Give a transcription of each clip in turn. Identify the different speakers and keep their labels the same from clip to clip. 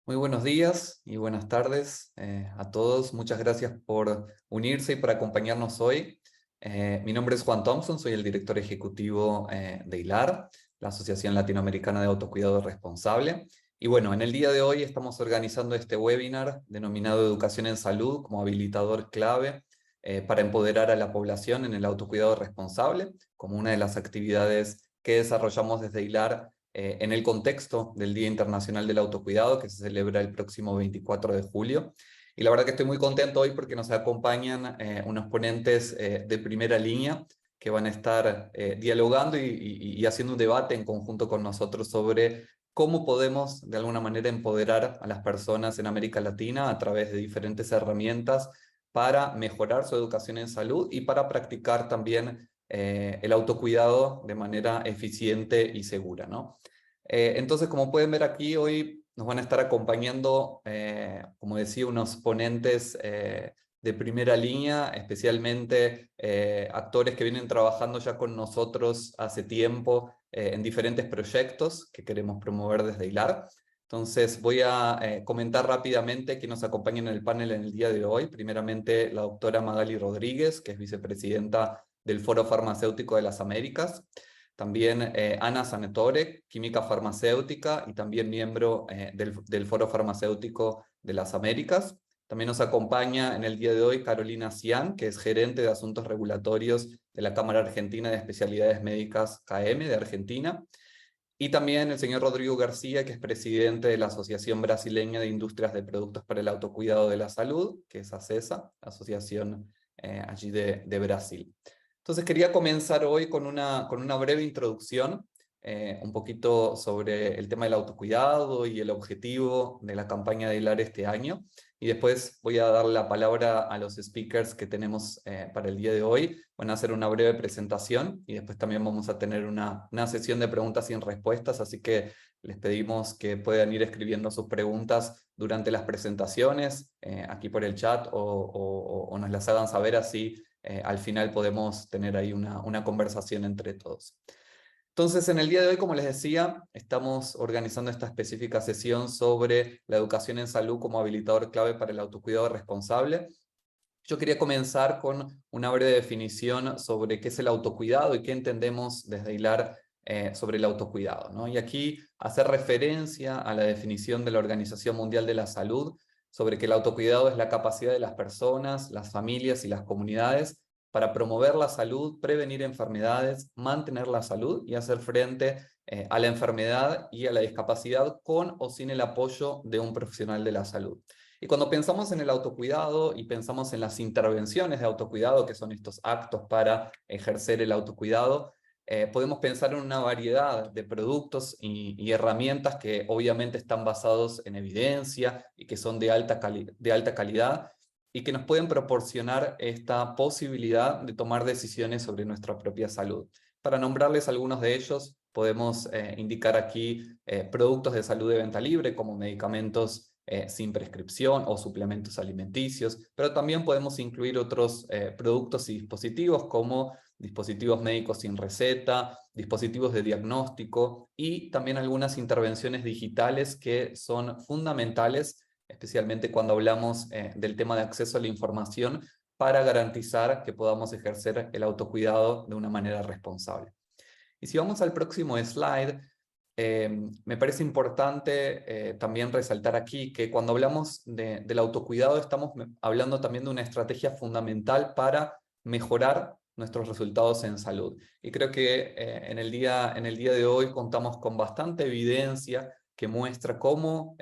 Speaker 1: Muy buenos días y buenas tardes a todos. Muchas gracias por unirse y por acompañarnos hoy. Mi nombre es Juan Thompson, soy el director ejecutivo de ILAR, la Asociación Latinoamericana de Autocuidado Responsable. Y bueno, en el día de hoy estamos organizando este webinar denominado Educación en Salud como habilitador clave para empoderar a la población en el autocuidado responsable, como una de las actividades que desarrollamos desde ILAR en el contexto del Día Internacional del Autocuidado, que se celebra el próximo 24 de julio. Y la verdad que estoy muy contento hoy porque nos acompañan unos ponentes de primera línea que van a estar dialogando y haciendo un debate en conjunto con nosotros sobre cómo podemos de alguna manera empoderar a las personas en América Latina a través de diferentes herramientas para mejorar su educación en salud y para practicar también el autocuidado de manera eficiente y segura, ¿no? Entonces, como pueden ver aquí, hoy nos van a estar acompañando, como decía, unos ponentes de primera línea, especialmente actores que vienen trabajando ya con nosotros hace tiempo en diferentes proyectos que queremos promover desde ILAR. Entonces voy a comentar rápidamente quién nos acompaña en el panel en el día de hoy. Primeramente la doctora Magali Rodríguez, que es vicepresidenta del Foro Farmacéutico de las Américas. También Ana Sanetore, química farmacéutica y también miembro del Foro Farmacéutico de las Américas. También nos acompaña en el día de hoy Carolina Cian, que es gerente de asuntos regulatorios de la Cámara Argentina de Especialidades Médicas KM de Argentina. Y también el señor Rodrigo García, que es presidente de la Asociación Brasileña de Industrias de Productos para el Autocuidado de la Salud, que es ACESA, asociación allí de Brasil. Entonces quería comenzar hoy con una breve introducción, un poquito sobre el tema del autocuidado y el objetivo de la campaña de HILAR este año. Y después voy a dar la palabra a los speakers que tenemos para el día de hoy. Van a hacer una breve presentación y después también vamos a tener una sesión de preguntas y respuestas, así que les pedimos que puedan ir escribiendo sus preguntas durante las presentaciones, aquí por el chat, o nos las hagan saber, así al final podemos tener ahí una conversación entre todos. Entonces, en el día de hoy, como les decía, estamos organizando esta específica sesión sobre la educación en salud como habilitador clave para el autocuidado responsable. Yo quería comenzar con una breve definición sobre qué es el autocuidado y qué entendemos desde HILAR sobre el autocuidado, ¿no? Y aquí hacer referencia a la definición de la Organización Mundial de la Salud sobre que el autocuidado es la capacidad de las personas, las familias y las comunidades para promover la salud, prevenir enfermedades, mantener la salud y hacer frente a la enfermedad y a la discapacidad con o sin el apoyo de un profesional de la salud. Y cuando pensamos en el autocuidado y pensamos en las intervenciones de autocuidado, que son estos actos para ejercer el autocuidado, podemos pensar en una variedad de productos y herramientas que obviamente están basados en evidencia y que son de alta calidad y que nos pueden proporcionar esta posibilidad de tomar decisiones sobre nuestra propia salud. Para nombrarles algunos de ellos, podemos indicar aquí productos de salud de venta libre como medicamentos sin prescripción o suplementos alimenticios, pero también podemos incluir otros productos y dispositivos como dispositivos médicos sin receta, dispositivos de diagnóstico y también algunas intervenciones digitales que son fundamentales, especialmente cuando hablamos del tema de acceso a la información, para garantizar que podamos ejercer el autocuidado de una manera responsable. Y si vamos al próximo slide, me parece importante también resaltar aquí que cuando hablamos del autocuidado estamos hablando también de una estrategia fundamental para mejorar nuestros resultados en salud. Y creo que en el día de hoy contamos con bastante evidencia que muestra cómo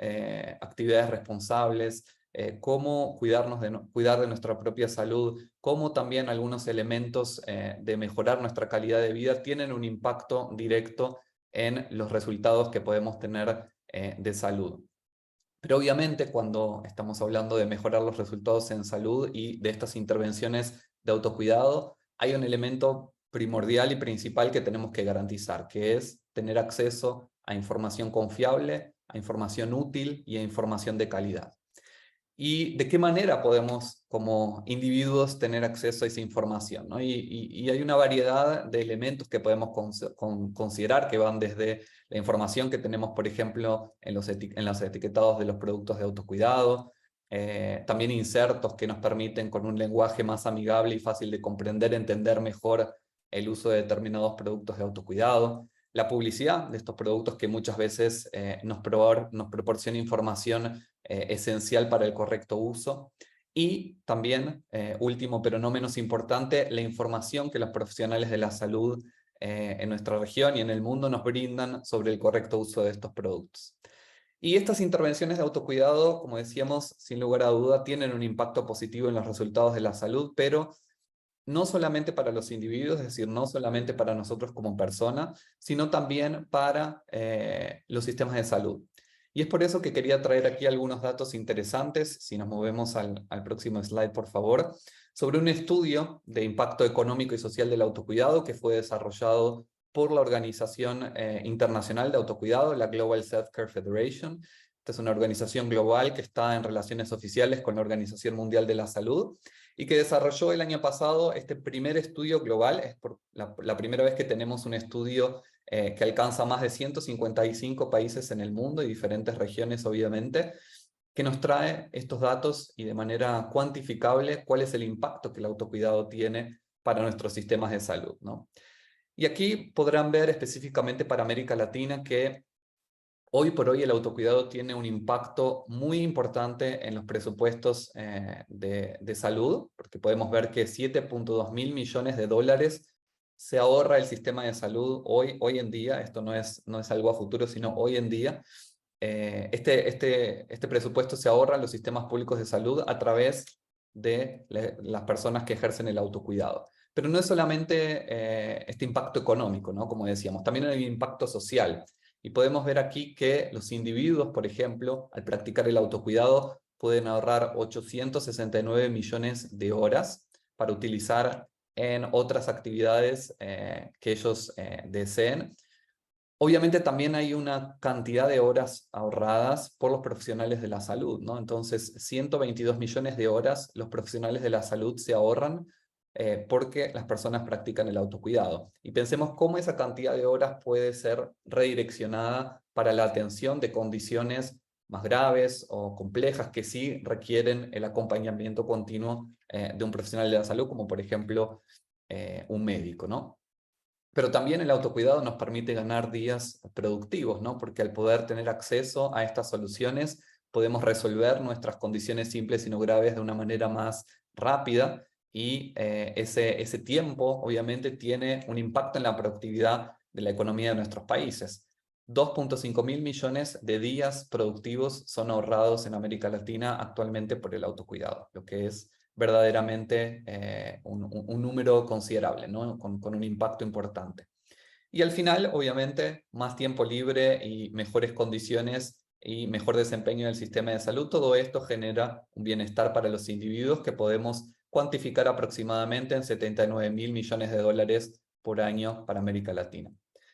Speaker 1: actividades responsables, cómo cuidar de nuestra propia salud, cómo también algunos elementos de mejorar nuestra calidad de vida tienen un impacto directo en los resultados que podemos tener de salud. Pero obviamente cuando estamos hablando de mejorar los resultados en salud y de estas intervenciones de autocuidado, hay un elemento primordial y principal que tenemos que garantizar, que es tener acceso a información confiable, a información útil y a información de calidad. y de qué manera podemos como individuos tener acceso a esa información, ¿no? Y hay una variedad de elementos que podemos considerar que van desde la información que tenemos, por ejemplo, en los etiquetados de los productos de autocuidado, también insertos que nos permiten con un lenguaje más amigable y fácil de comprender, entender mejor el uso de determinados productos de autocuidado, la publicidad de estos productos que muchas veces nos proporciona información esencial para el correcto uso. Y también, último pero no menos importante, la información que los profesionales de la salud en nuestra región y en el mundo nos brindan sobre el correcto uso de estos productos. Y estas intervenciones de autocuidado, como decíamos, sin lugar a duda, tienen un impacto positivo en los resultados de la salud, pero no solamente para los individuos, es decir, no solamente para nosotros como personas, sino también para los sistemas de salud. Y es por eso que quería traer aquí algunos datos interesantes, si nos movemos al próximo slide, por favor, sobre un estudio de impacto económico y social del autocuidado que fue desarrollado por la Organización Internacional de Autocuidado, la Global Self-Care Federation. Esta es una organización global que está en relaciones oficiales con la Organización Mundial de la Salud y que desarrolló el año pasado este primer estudio global. Es por la primera vez que tenemos un estudio que alcanza más de 155 países en el mundo y diferentes regiones, obviamente, que nos trae estos datos y de manera cuantificable cuál es el impacto que el autocuidado tiene para nuestros sistemas de salud, ¿no? Y aquí podrán ver específicamente para América Latina que hoy por hoy el autocuidado tiene un impacto muy importante en los presupuestos de salud, porque podemos ver que 7.2 mil millones de dólares se ahorra el sistema de salud hoy en día. Esto no es algo a futuro, sino hoy en día. Este presupuesto se ahorra en los sistemas públicos de salud a través de las personas que ejercen el autocuidado. Pero no es solamente este impacto económico, ¿no? Como decíamos, también hay un impacto social. Y podemos ver aquí que los individuos, por ejemplo, al practicar el autocuidado, pueden ahorrar 869 millones de horas para utilizar en otras actividades que ellos deseen. Obviamente también hay una cantidad de horas ahorradas por los profesionales de la salud, ¿no? Entonces, 122 millones de horas los profesionales de la salud se ahorran porque las personas practican el autocuidado. Y pensemos cómo esa cantidad de horas puede ser redireccionada para la atención de condiciones más graves o complejas que sí requieren el acompañamiento continuo de un profesional de la salud, como por ejemplo un médico, ¿no? Pero también el autocuidado nos permite ganar días productivos, ¿no? Porque al poder tener acceso a estas soluciones, podemos resolver nuestras condiciones simples y no graves de una manera más rápida y ese tiempo, obviamente, tiene un impacto en la productividad de la economía de nuestros países. 2.5 mil millones de días productivos son ahorrados en América Latina actualmente por el autocuidado, lo que es verdaderamente un número considerable, ¿no? Con un impacto importante. Y al final, obviamente, más tiempo libre y mejores condiciones y mejor desempeño del sistema de salud, todo esto genera un bienestar para los individuos que podemos cuantificar aproximadamente en 79 mil millones de dólares por año para América Latina.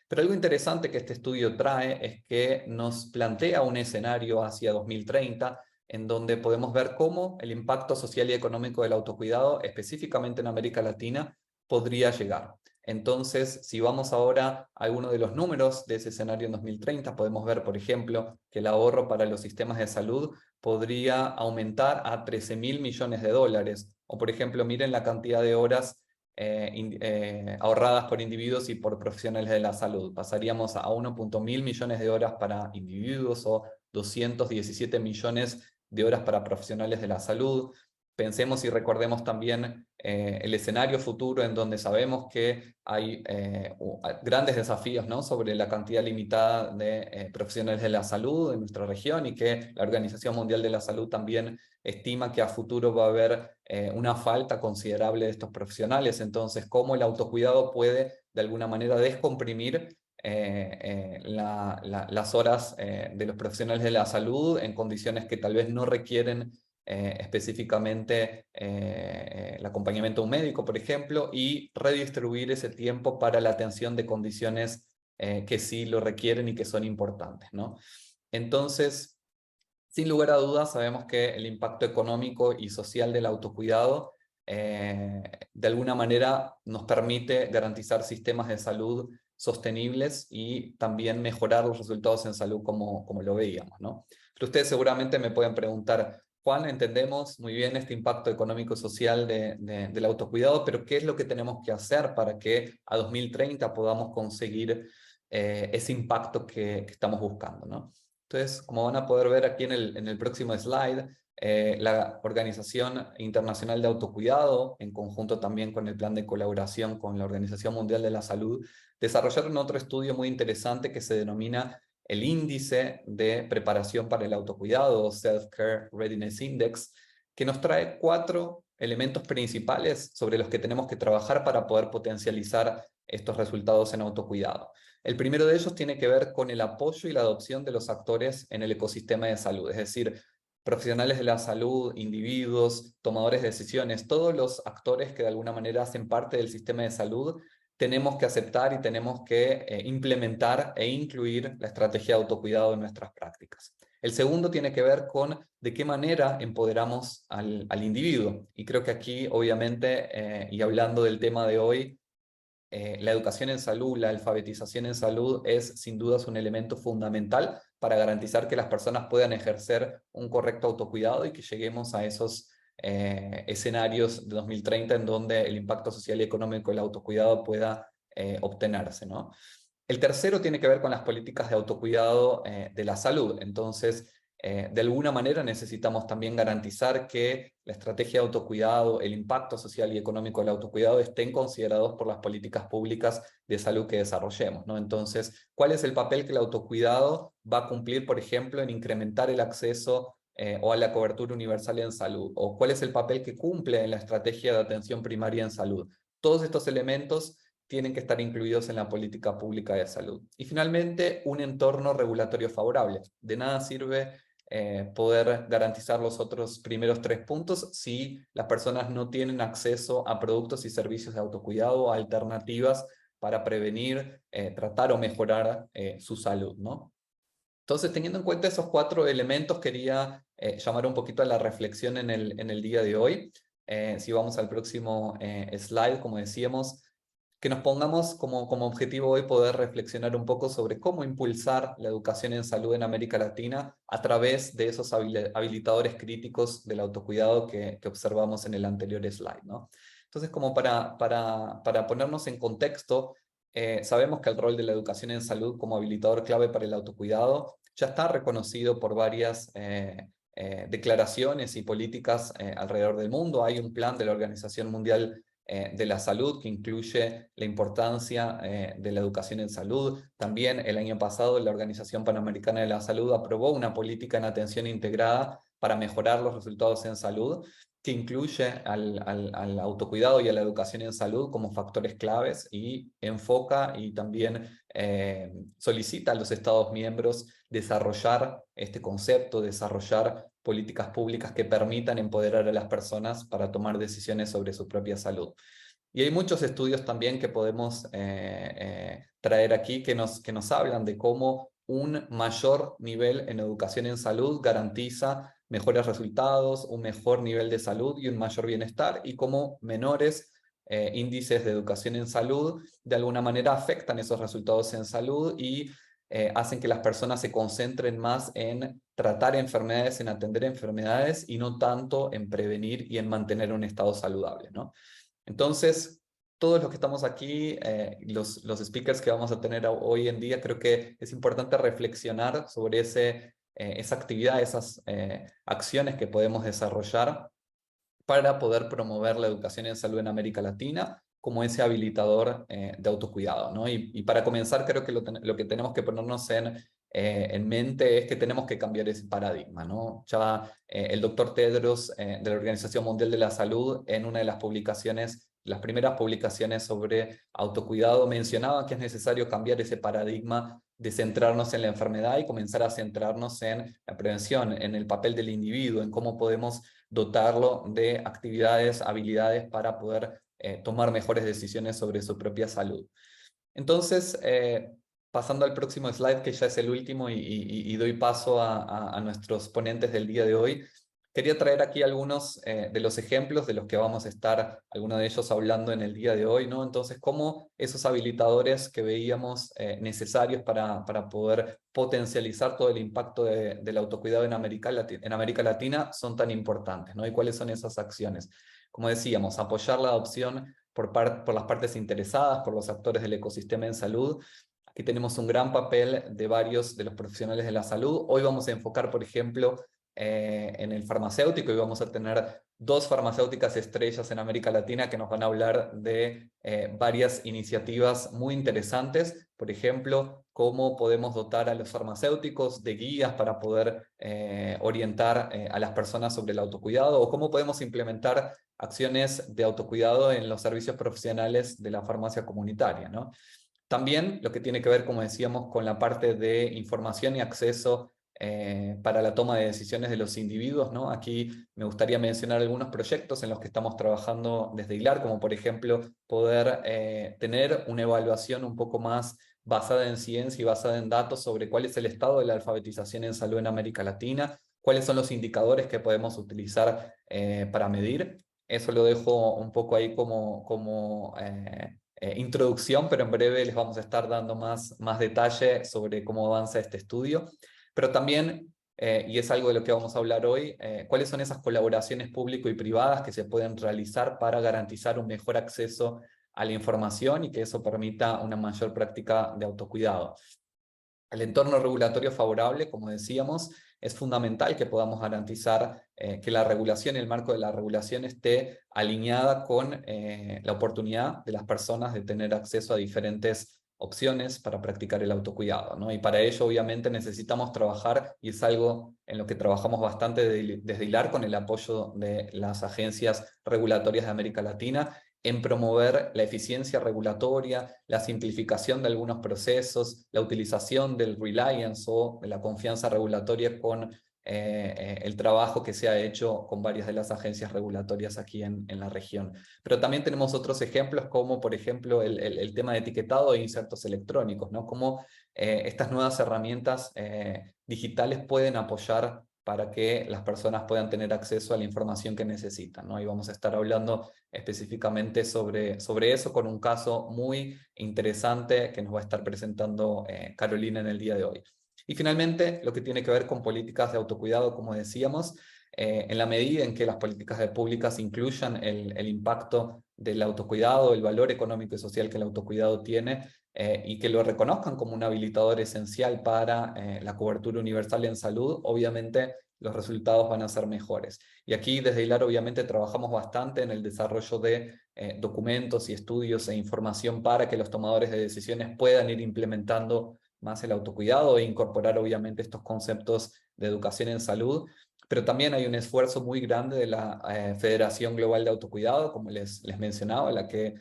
Speaker 1: Pero algo interesante que este estudio trae es que nos plantea un escenario hacia 2030 en donde podemos ver cómo el impacto social y económico del autocuidado, específicamente en América Latina, podría llegar. Entonces, si vamos ahora a alguno de los números de ese escenario en 2030, podemos ver, por ejemplo, que el ahorro para los sistemas de salud podría aumentar a 13 mil millones de dólares. O, por ejemplo, miren la cantidad de horas ahorradas por individuos y por profesionales de la salud. Pasaríamos a 1.100 millones de horas para individuos o 217 millones de horas para profesionales de la salud. Pensemos y recordemos también el escenario futuro en donde sabemos que hay grandes desafíos, ¿no? Sobre la cantidad limitada de profesionales de la salud en nuestra región y que la Organización Mundial de la Salud también estima que a futuro va a haber una falta considerable de estos profesionales. Entonces, cómo el autocuidado puede de alguna manera descomprimir las horas de los profesionales de la salud en condiciones que tal vez no requieren específicamente el acompañamiento de un médico, por ejemplo, y redistribuir ese tiempo para la atención de condiciones que sí lo requieren y que son importantes, ¿no? Entonces, Sin lugar a dudas, sabemos que el impacto económico y social del autocuidado de alguna manera nos permite garantizar sistemas de salud sostenibles y también mejorar los resultados en salud como lo veíamos, ¿no? Pero ustedes seguramente me pueden preguntar, Juan, entendemos muy bien este impacto económico y social del autocuidado, pero ¿qué es lo que tenemos que hacer para que a 2030 podamos conseguir ese impacto que estamos buscando, ¿no? Entonces, como van a poder ver aquí en el próximo slide, la Organización Internacional de Autocuidado, en conjunto también con el plan de colaboración con la Organización Mundial de la Salud, desarrollaron otro estudio muy interesante que se denomina el Índice de Preparación para el Autocuidado, o Self-Care Readiness Index, que nos trae 4 elementos principales sobre los que tenemos que trabajar para poder potencializar estos resultados en autocuidado. El primero de ellos tiene que ver con el apoyo y la adopción de los actores en el ecosistema de salud, es decir, profesionales de la salud, individuos, tomadores de decisiones, todos los actores que de alguna manera hacen parte del sistema de salud, tenemos que aceptar y tenemos que implementar e incluir la estrategia de autocuidado en nuestras prácticas. El segundo tiene que ver con de qué manera empoderamos al individuo. Y creo que aquí, obviamente, y hablando del tema de hoy, la educación en salud, la alfabetización en salud es sin dudas un elemento fundamental para garantizar que las personas puedan ejercer un correcto autocuidado y que lleguemos a esos escenarios de 2030 en donde el impacto social y económico del autocuidado pueda obtenerse, ¿no? El tercero tiene que ver con las políticas de autocuidado de la salud. Entonces, de alguna manera necesitamos también garantizar que la estrategia de autocuidado, el impacto social y económico del autocuidado estén considerados por las políticas públicas de salud que desarrollemos, ¿no? Entonces, ¿cuál es el papel que el autocuidado va a cumplir, por ejemplo, en incrementar el acceso o a la cobertura universal en salud? ¿O cuál es el papel que cumple en la estrategia de atención primaria en salud? Todos estos elementos tienen que estar incluidos en la política pública de salud. Y finalmente, un entorno regulatorio favorable. De nada sirve poder garantizar los otros primeros 3 puntos si las personas no tienen acceso a productos y servicios de autocuidado, a alternativas para prevenir, tratar o mejorar su salud, ¿no? Entonces, teniendo en cuenta esos 4 elementos, quería llamar un poquito a la reflexión en el día de hoy. Si vamos al próximo slide, como decíamos, que nos pongamos como objetivo hoy poder reflexionar un poco sobre cómo impulsar la educación en salud en América Latina a través de esos habilitadores críticos del autocuidado que observamos en el anterior slide, ¿no? Entonces, como para ponernos en contexto, sabemos que el rol de la educación en salud como habilitador clave para el autocuidado ya está reconocido por varias declaraciones y políticas alrededor del mundo. Hay un plan de la Organización Mundial de la Salud que incluye la importancia de la educación en salud. También el año pasado la Organización Panamericana de la Salud aprobó una política en atención integrada para mejorar los resultados en salud, que incluye al autocuidado y a la educación en salud como factores claves y enfoca y también solicita a los Estados miembros desarrollar este concepto, desarrollar políticas públicas que permitan empoderar a las personas para tomar decisiones sobre su propia salud. Y hay muchos estudios también que podemos traer aquí que nos hablan de cómo un mayor nivel en educación en salud garantiza mejores resultados, un mejor nivel de salud y un mayor bienestar, y cómo menores índices de educación en salud de alguna manera afectan esos resultados en salud y hacen que las personas se concentren más en tratar enfermedades, en atender enfermedades y no tanto en prevenir y en mantener un estado saludable, ¿no? Entonces, todos los que estamos aquí, los speakers que vamos a tener hoy en día, creo que es importante reflexionar sobre esa actividad, esas acciones que podemos desarrollar para poder promover la educación en salud en América Latina como ese habilitador de autocuidado, ¿no? Y para comenzar, creo que lo que tenemos que ponernos en mente es que tenemos que cambiar ese paradigma, ¿no? Ya el doctor Tedros de la Organización Mundial de la Salud, en una de las publicaciones, las primeras publicaciones sobre autocuidado, mencionaba que es necesario cambiar ese paradigma de centrarnos en la enfermedad y comenzar a centrarnos en la prevención, en el papel del individuo, en cómo podemos dotarlo de actividades, habilidades para poder tomar mejores decisiones sobre su propia salud. Entonces, pasando al próximo slide, que ya es el último, y doy paso a nuestros ponentes del día de hoy. Quería traer aquí algunos de los ejemplos de los que vamos a estar, algunos de ellos hablando en el día de hoy, ¿no? Entonces, cómo esos habilitadores que veíamos necesarios para poder potencializar todo el impacto del autocuidado en América Latina son tan importantes, ¿no? Y cuáles son esas acciones. Como decíamos, apoyar la adopción por las partes interesadas, por los actores del ecosistema en salud. Aquí tenemos un gran papel de varios de los profesionales de la salud. Hoy vamos a enfocar, por ejemplo, en el farmacéutico, y vamos a tener dos farmacéuticas estrellas en América Latina que nos van a hablar de varias iniciativas muy interesantes. Por ejemplo, cómo podemos dotar a los farmacéuticos de guías para poder orientar a las personas sobre el autocuidado, o cómo podemos implementar acciones de autocuidado en los servicios profesionales de la farmacia comunitaria, ¿no? También lo que tiene que ver, como decíamos, con la parte de información y acceso para la toma de decisiones de los individuos, ¿no? Aquí me gustaría mencionar algunos proyectos en los que estamos trabajando desde HILAR, como por ejemplo poder tener una evaluación un poco más basada en ciencia y basada en datos sobre cuál es el estado de la alfabetización en salud en América Latina, cuáles son los indicadores que podemos utilizar para medir. Eso lo dejo un poco ahí como introducción, pero en breve les vamos a estar dando más detalle sobre cómo avanza este estudio. Pero también, y es algo de lo que vamos a hablar hoy, cuáles son esas colaboraciones público y privadas que se pueden realizar para garantizar un mejor acceso a la información y que eso permita una mayor práctica de autocuidado. El entorno regulatorio favorable, como decíamos, es fundamental que podamos garantizar que la regulación y el marco de la regulación esté alineada con la oportunidad de las personas de tener acceso a diferentes opciones para practicar el autocuidado, ¿no? Y para ello, obviamente, necesitamos trabajar, y es algo en lo que trabajamos bastante desde HILAR con el apoyo de las agencias regulatorias de América Latina, en promover la eficiencia regulatoria, la simplificación de algunos procesos, la utilización del reliance o de la confianza regulatoria con el trabajo que se ha hecho con varias de las agencias regulatorias aquí en la región. Pero también tenemos otros ejemplos, como por ejemplo el tema de etiquetado e insertos electrónicos, ¿no? Cómo estas nuevas herramientas digitales pueden apoyar para que las personas puedan tener acceso a la información que necesitan, ¿no? Y vamos a estar hablando específicamente sobre eso con un caso muy interesante que nos va a estar presentando Carolina en el día de hoy. Y finalmente, lo que tiene que ver con políticas de autocuidado, como decíamos, en la medida en que las políticas públicas incluyan el impacto del autocuidado, el valor económico y social que el autocuidado tiene, y que lo reconozcan como un habilitador esencial para la cobertura universal en salud, obviamente los resultados van a ser mejores. Y aquí desde HILAR obviamente trabajamos bastante en el desarrollo de documentos y estudios e información para que los tomadores de decisiones puedan ir implementando más el autocuidado e incorporar obviamente estos conceptos de educación en salud. Pero también hay un esfuerzo muy grande de la Federación Global de Autocuidado, como les mencionaba, la que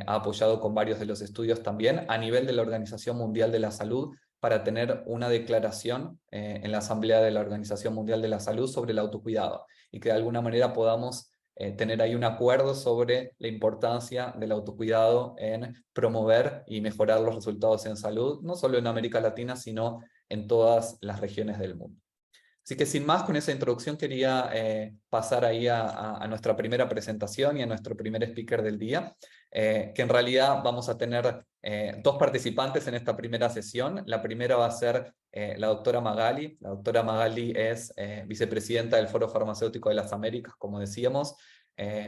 Speaker 1: ha apoyado con varios de los estudios también, a nivel de la Organización Mundial de la Salud, para tener una declaración en la Asamblea de la Organización Mundial de la Salud sobre el autocuidado, y que de alguna manera podamos tener ahí un acuerdo sobre la importancia del autocuidado en promover y mejorar los resultados en salud, no solo en América Latina, sino en todas las regiones del mundo. Así que sin más, con esa introducción quería pasar ahí a nuestra primera presentación y a nuestro primer speaker del día, que en realidad vamos a tener dos participantes en esta primera sesión. La primera va a ser la doctora Magali. La doctora Magali es vicepresidenta del Foro Farmacéutico de las Américas, como decíamos,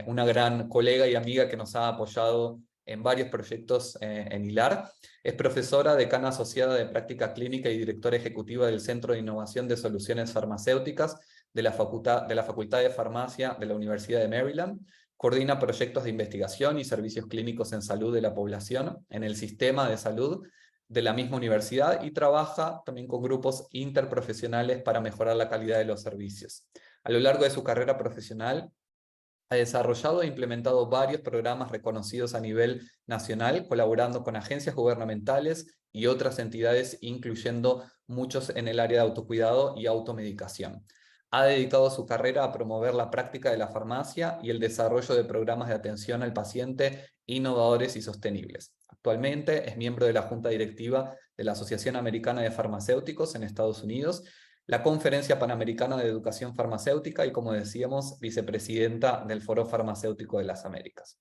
Speaker 1: una gran colega y amiga que nos ha apoyado en varios proyectos en HILAR. Es profesora, decana asociada de práctica clínica y directora ejecutiva del Centro de Innovación de Soluciones Farmacéuticas de la Facultad de Farmacia de la Universidad de Maryland. Coordina proyectos de investigación y servicios clínicos en salud de la población en el sistema de salud de la misma universidad, y trabaja también con grupos interprofesionales para mejorar la calidad de los servicios. A lo largo de su carrera profesional, ha desarrollado e implementado varios programas reconocidos a nivel nacional, colaborando con agencias gubernamentales y otras entidades, incluyendo muchos en el área de autocuidado y automedicación. ha dedicado su carrera a promover la práctica de la farmacia y el desarrollo de programas de atención al paciente innovadores y sostenibles. Actualmente es miembro de la Junta Directiva de la Asociación Americana de Farmacéuticos en Estados Unidos, la Conferencia Panamericana de Educación Farmacéutica y, como decíamos, vicepresidenta del Foro Farmacéutico de las Américas.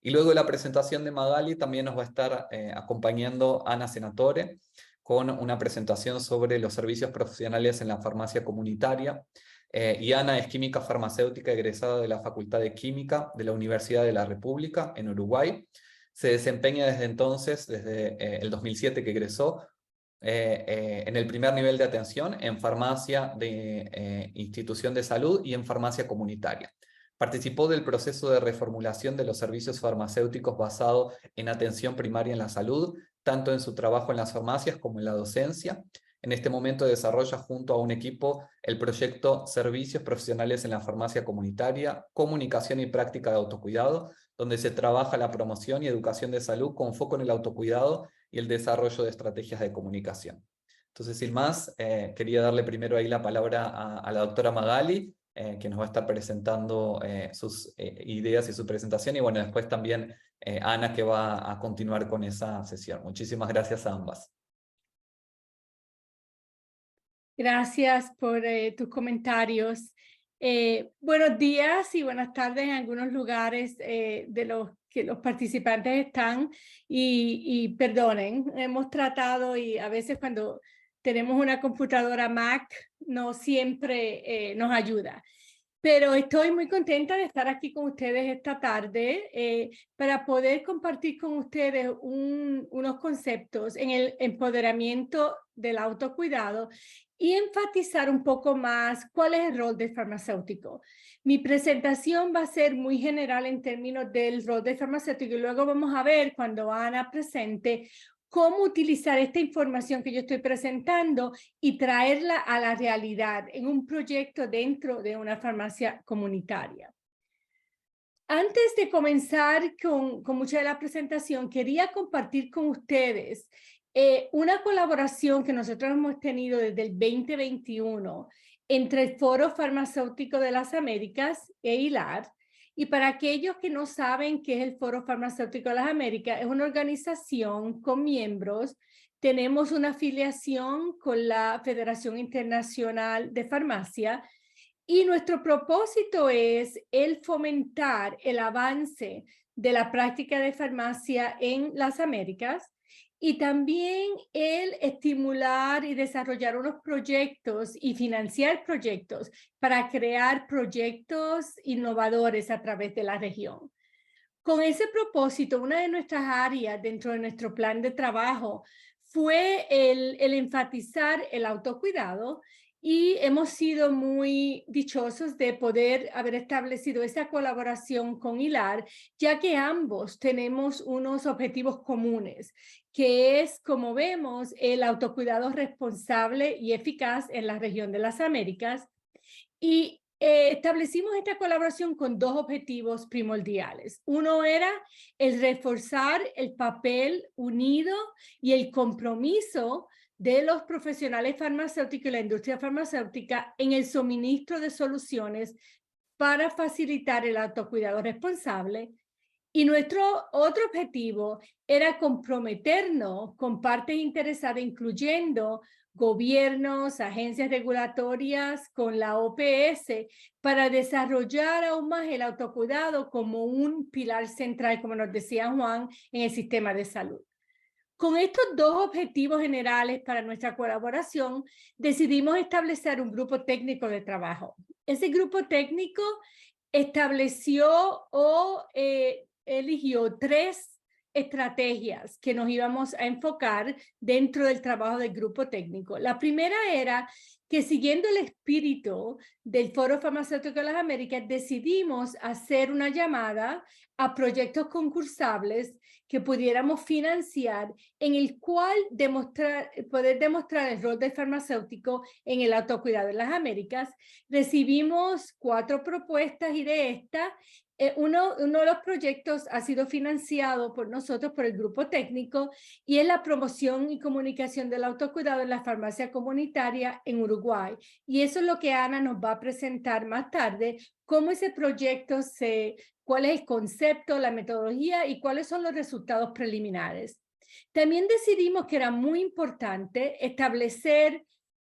Speaker 1: Y luego de la presentación de Magali también nos va a estar acompañando Ana Senatore con una presentación sobre los servicios profesionales en la farmacia comunitaria. Y Ana es química farmacéutica egresada de la Facultad de Química de la Universidad de la República en Uruguay. Se desempeña desde entonces, desde el 2007 que egresó, en el primer nivel de atención en farmacia de institución de salud y en farmacia comunitaria. Participó del proceso de reformulación de los servicios farmacéuticos basado en atención primaria en la salud, tanto en su trabajo en las farmacias como en la docencia. En este momento desarrolla junto a un equipo el proyecto Servicios Profesionales en la Farmacia Comunitaria, Comunicación y Práctica de Autocuidado, donde se trabaja la promoción y educación de salud con foco en el autocuidado y el desarrollo de estrategias de comunicación. Entonces, sin más, quería darle primero ahí la palabra a la doctora Magali, que nos va a estar presentando sus ideas y su presentación, y bueno, después también Ana, que va a continuar con esa sesión. Muchísimas gracias a ambas.
Speaker 2: Gracias por tus comentarios. Buenos días y buenas tardes en algunos lugares de los que los participantes están. Y perdonen, hemos tratado y a veces cuando tenemos una computadora Mac no siempre nos ayuda. Pero estoy muy contenta de estar aquí con ustedes esta tarde para poder compartir con ustedes unos conceptos en el empoderamiento del autocuidado y enfatizar un poco más cuál es el rol del farmacéutico. Mi presentación va a ser muy general en términos del rol del farmacéutico y luego vamos a ver cuando Ana presente cómo utilizar esta información que yo estoy presentando y traerla a la realidad en un proyecto dentro de una farmacia comunitaria. Antes de comenzar con mucha de la presentación, quería compartir con ustedes una colaboración que nosotros hemos tenido desde el 2021 entre el Foro Farmacéutico de las Américas e ILAR. Y para aquellos que no saben qué es el Foro Farmacéutico de las Américas, es una organización con miembros. Tenemos una afiliación con la Federación Internacional de Farmacia y nuestro propósito es el fomentar el avance de la práctica de farmacia en las Américas y también el estimular y desarrollar unos proyectos y financiar proyectos para crear proyectos innovadores a través de la región. Con ese propósito, una de nuestras áreas dentro de nuestro plan de trabajo fue el enfatizar el autocuidado y hemos sido muy dichosos de poder haber establecido esa colaboración con ILAR, ya que ambos tenemos unos objetivos comunes, que es, como vemos, el autocuidado responsable y eficaz en la región de las Américas. Y establecimos esta colaboración con dos objetivos primordiales. Uno era el reforzar el papel unido y el compromiso de los profesionales farmacéuticos y la industria farmacéutica en el suministro de soluciones para facilitar el autocuidado responsable. Y nuestro otro objetivo era comprometernos con partes interesadas, incluyendo gobiernos, agencias regulatorias, con la OPS, para desarrollar aún más el autocuidado como un pilar central, como nos decía Juan, en el sistema de salud. Con estos dos objetivos generales para nuestra colaboración, decidimos establecer un grupo técnico de trabajo. Ese grupo técnico estableció o eligió 3 estrategias que nos íbamos a enfocar dentro del trabajo del grupo técnico. La primera era que, siguiendo el espíritu del Foro Farmacéutico de las Américas, decidimos hacer una llamada a proyectos concursables que pudiéramos financiar, en el cual poder demostrar el rol del farmacéutico en el autocuidado de las Américas. Recibimos 4 propuestas y de estas, uno de los proyectos ha sido financiado por nosotros, por el grupo técnico, y es la promoción y comunicación del autocuidado en la farmacia comunitaria en Uruguay. Uruguay. Y eso es lo que Ana nos va a presentar más tarde, cómo ese proyecto cuál es el concepto, la metodología y cuáles son los resultados preliminares. También decidimos que era muy importante establecer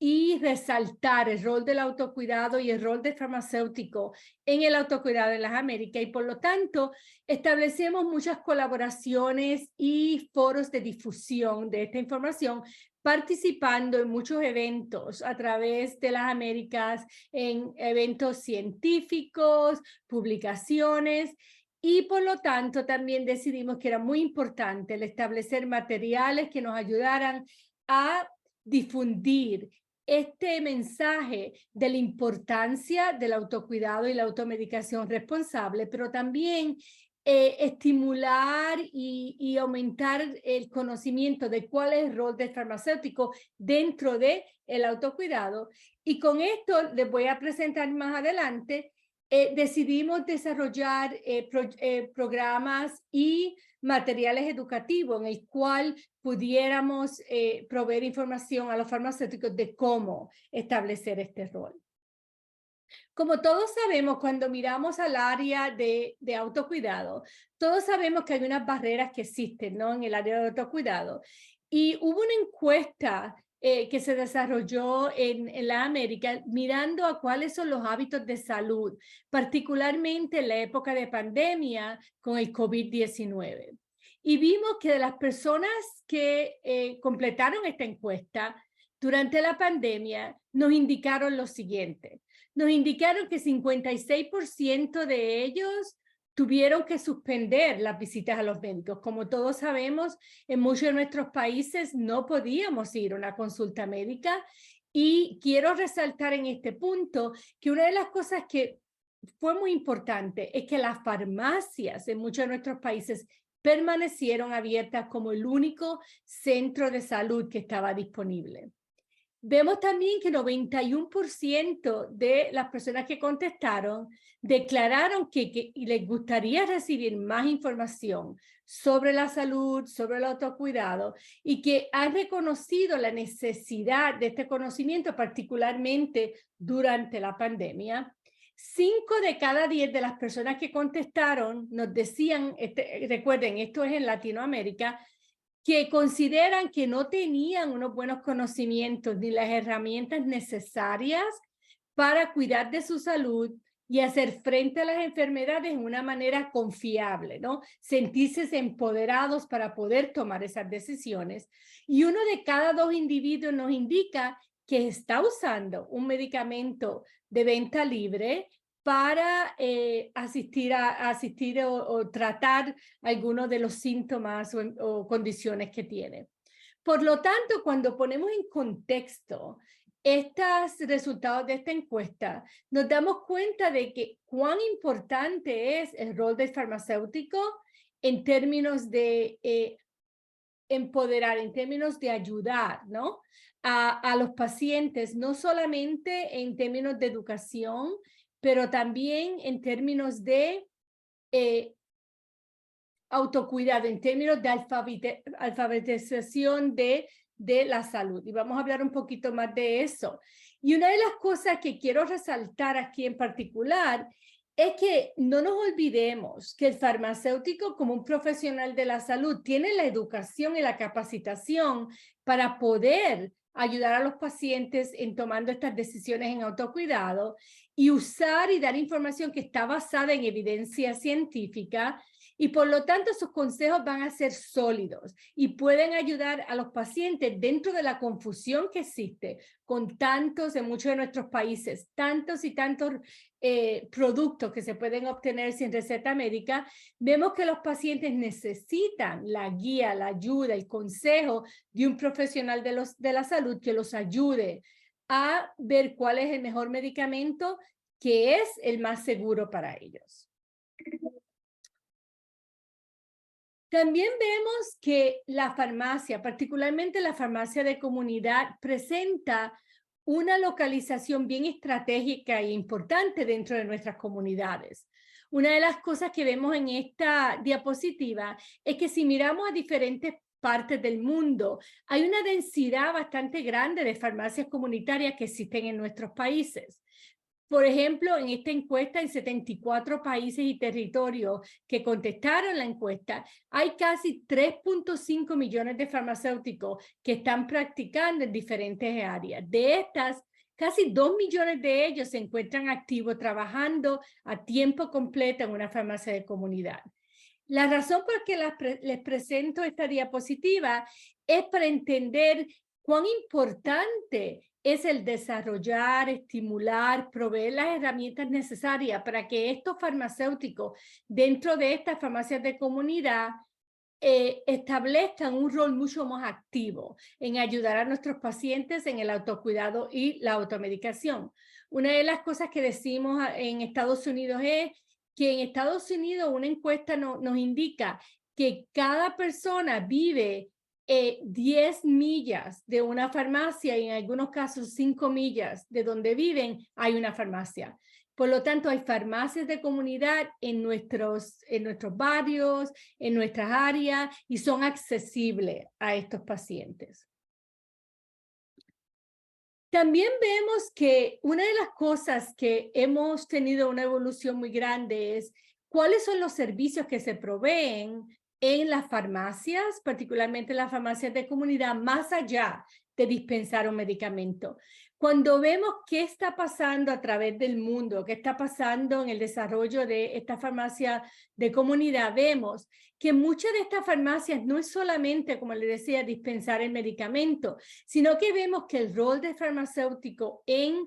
Speaker 2: y resaltar el rol del autocuidado y el rol del farmacéutico en el autocuidado en las Américas, y por lo tanto establecemos muchas colaboraciones y foros de difusión de esta información, participando en muchos eventos a través de las Américas, en eventos científicos, publicaciones, y por lo tanto también decidimos que era muy importante el establecer materiales que nos ayudaran a difundir este mensaje de la importancia del autocuidado y la automedicación responsable, pero también estimular y aumentar el conocimiento de cuál es el rol del farmacéutico dentro del autocuidado. Y con esto les voy a presentar más adelante. Decidimos desarrollar programas y materiales educativos en el cual pudiéramos proveer información a los farmacéuticos de cómo establecer este rol. Como todos sabemos, cuando miramos al área de autocuidado, todos sabemos que hay unas barreras que existen, ¿no?, en el área de autocuidado. Y hubo una encuesta que se desarrolló en la América mirando a cuáles son los hábitos de salud, particularmente en la época de pandemia con el COVID-19. Y vimos que de las personas que completaron esta encuesta durante la pandemia, nos indicaron lo siguiente. Nos indicaron que 56% de ellos tuvieron que suspender las visitas a los médicos. Como todos sabemos, en muchos de nuestros países no podíamos ir a una consulta médica, y quiero resaltar en este punto que una de las cosas que fue muy importante es que las farmacias en muchos de nuestros países permanecieron abiertas como el único centro de salud que estaba disponible. Vemos también que 91% de las personas que contestaron declararon que les gustaría recibir más información sobre la salud, sobre el autocuidado, y que han reconocido la necesidad de este conocimiento, particularmente durante la pandemia. 5 de cada 10 de las personas que contestaron nos decían, recuerden, esto es en Latinoamérica, que consideran que no tenían unos buenos conocimientos ni las herramientas necesarias para cuidar de su salud y hacer frente a las enfermedades en una manera confiable, ¿no? Sentirse empoderados para poder tomar esas decisiones. Y 1 de cada 2 individuos nos indica que está usando un medicamento de venta libre para asistir o tratar algunos de los síntomas o condiciones que tiene. Por lo tanto, cuando ponemos en contexto estos resultados de esta encuesta, nos damos cuenta de que cuán importante es el rol del farmacéutico en términos de empoderar, en términos de ayudar, ¿no?, a los pacientes, no solamente en términos de educación, pero también en términos de autocuidado, en términos de alfabetización de la salud. Y vamos a hablar un poquito más de eso. Y una de las cosas que quiero resaltar aquí en particular es que no nos olvidemos que el farmacéutico, como un profesional de la salud, tiene la educación y la capacitación para poder ayudar a los pacientes en tomando estas decisiones en autocuidado y usar y dar información que está basada en evidencia científica, y por lo tanto sus consejos van a ser sólidos y pueden ayudar a los pacientes dentro de la confusión que existe con tantos, en muchos de nuestros países, tantos y tantos productos que se pueden obtener sin receta médica. Vemos que los pacientes necesitan la guía, la ayuda, el consejo de un profesional de la salud que los ayude a ver cuál es el mejor medicamento que es el más seguro para ellos. También vemos que la farmacia, particularmente la farmacia de comunidad, presenta una localización bien estratégica e importante dentro de nuestras comunidades. Una de las cosas que vemos en esta diapositiva es que si miramos a diferentes partes del mundo, hay una densidad bastante grande de farmacias comunitarias que existen en nuestros países. Por ejemplo, en esta encuesta, en 74 países y territorios que contestaron la encuesta, hay casi 3.5 millones de farmacéuticos que están practicando en diferentes áreas. De estas, casi 2 millones de ellos se encuentran activos trabajando a tiempo completo en una farmacia de comunidad. La razón por la que les presento esta diapositiva es para entender cuán importante es el desarrollar, estimular, proveer las herramientas necesarias para que estos farmacéuticos dentro de estas farmacias de comunidad establezcan un rol mucho más activo en ayudar a nuestros pacientes en el autocuidado y la automedicación. Una de las cosas que decimos en Estados Unidos es que en Estados Unidos una encuesta nos indica que cada persona vive 10 millas de una farmacia y en algunos casos 5 millas de donde viven hay una farmacia. Por lo tanto, hay farmacias de comunidad en nuestros barrios, en nuestras áreas y son accesibles a estos pacientes. También vemos que una de las cosas que hemos tenido una evolución muy grande es cuáles son los servicios que se proveen en las farmacias, particularmente las farmacias de comunidad, más allá de dispensar un medicamento. Cuando vemos qué está pasando a través del mundo, qué está pasando en el desarrollo de esta farmacia de comunidad, vemos que muchas de estas farmacias no es solamente, como les decía, dispensar el medicamento, sino que vemos que el rol del farmacéutico en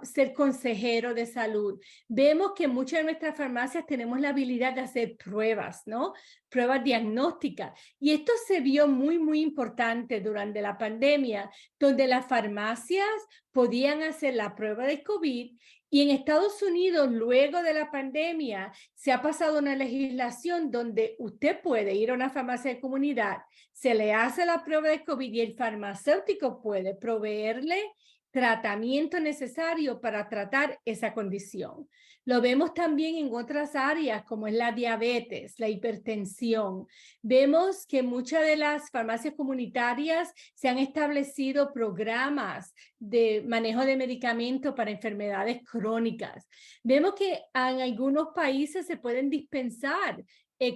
Speaker 2: ser consejero de salud. Vemos que muchas de nuestras farmacias tenemos la habilidad de hacer pruebas, ¿no? Pruebas diagnósticas. Y esto se vio muy, muy importante durante la pandemia, donde las farmacias podían hacer la prueba de COVID. Y en Estados Unidos, luego de la pandemia, se ha pasado una legislación donde usted puede ir a una farmacia de comunidad, se le hace la prueba de COVID y el farmacéutico puede proveerle tratamiento necesario para tratar esa condición. Lo vemos también en otras áreas como es la diabetes, la hipertensión. Vemos que muchas de las farmacias comunitarias se han establecido programas de manejo de medicamentos para enfermedades crónicas. Vemos que en algunos países se pueden dispensar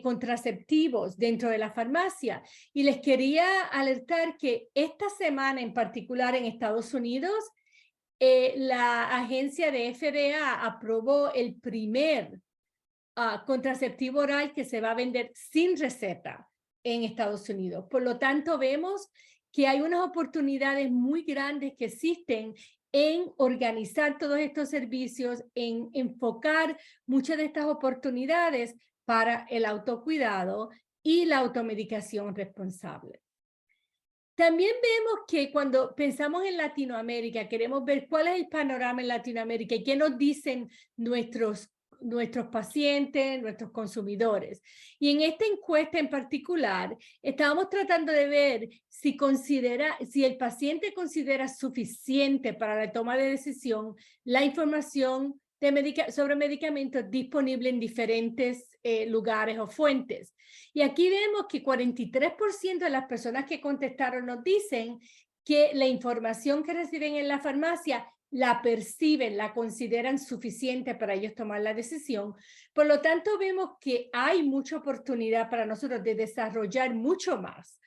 Speaker 2: contraceptivos dentro de la farmacia. Y les quería alertar que esta semana en particular en Estados Unidos, la agencia de FDA aprobó el primer contraceptivo oral que se va a vender sin receta en Estados Unidos. Por lo tanto, vemos que hay unas oportunidades muy grandes que existen en organizar todos estos servicios, en enfocar muchas de estas oportunidades para el autocuidado y la automedicación responsable. También vemos que cuando pensamos en Latinoamérica, queremos ver cuál es el panorama en Latinoamérica y qué nos dicen nuestros pacientes, nuestros consumidores. Y en esta encuesta en particular, estábamos tratando de ver si el paciente considera suficiente para la toma de decisión la información sobre medicamentos disponible en diferentes lugares o fuentes. Y aquí vemos que 43% de las personas que contestaron nos dicen que la información que reciben en la farmacia la perciben, la consideran suficiente para ellos tomar la decisión. Por lo tanto, vemos que hay mucha oportunidad para nosotros de desarrollar mucho más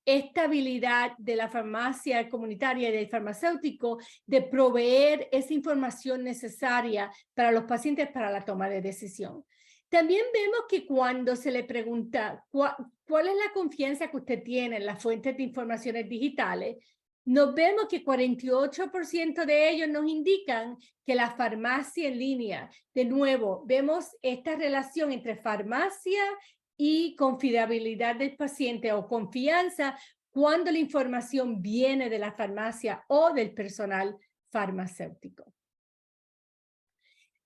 Speaker 2: esta habilidad de la farmacia comunitaria y del farmacéutico de proveer esa información necesaria para los pacientes para la toma de decisión. También vemos que cuando se le pregunta cuál es la confianza que usted tiene en las fuentes de informaciones digitales, nos vemos que 48% de ellos nos indican que la farmacia en línea, de nuevo, vemos esta relación entre farmacia y confiabilidad del paciente o confianza cuando la información viene de la farmacia o del personal farmacéutico.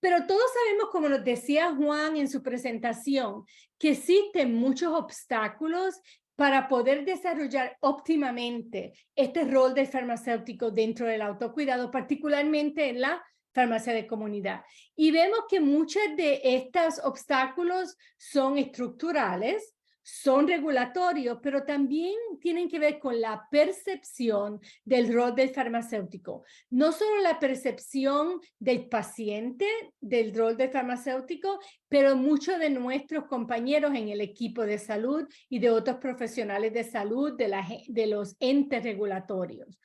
Speaker 2: Pero todos sabemos, como nos decía Juan en su presentación, que existen muchos obstáculos para poder desarrollar óptimamente este rol del farmacéutico dentro del autocuidado, particularmente en la farmacia de comunidad. Y vemos que muchos de estos obstáculos son estructurales, son regulatorios, pero también tienen que ver con la percepción del rol del farmacéutico. No solo la percepción del paciente del rol del farmacéutico, pero muchos de nuestros compañeros en el equipo de salud y de otros profesionales de salud, de los entes regulatorios.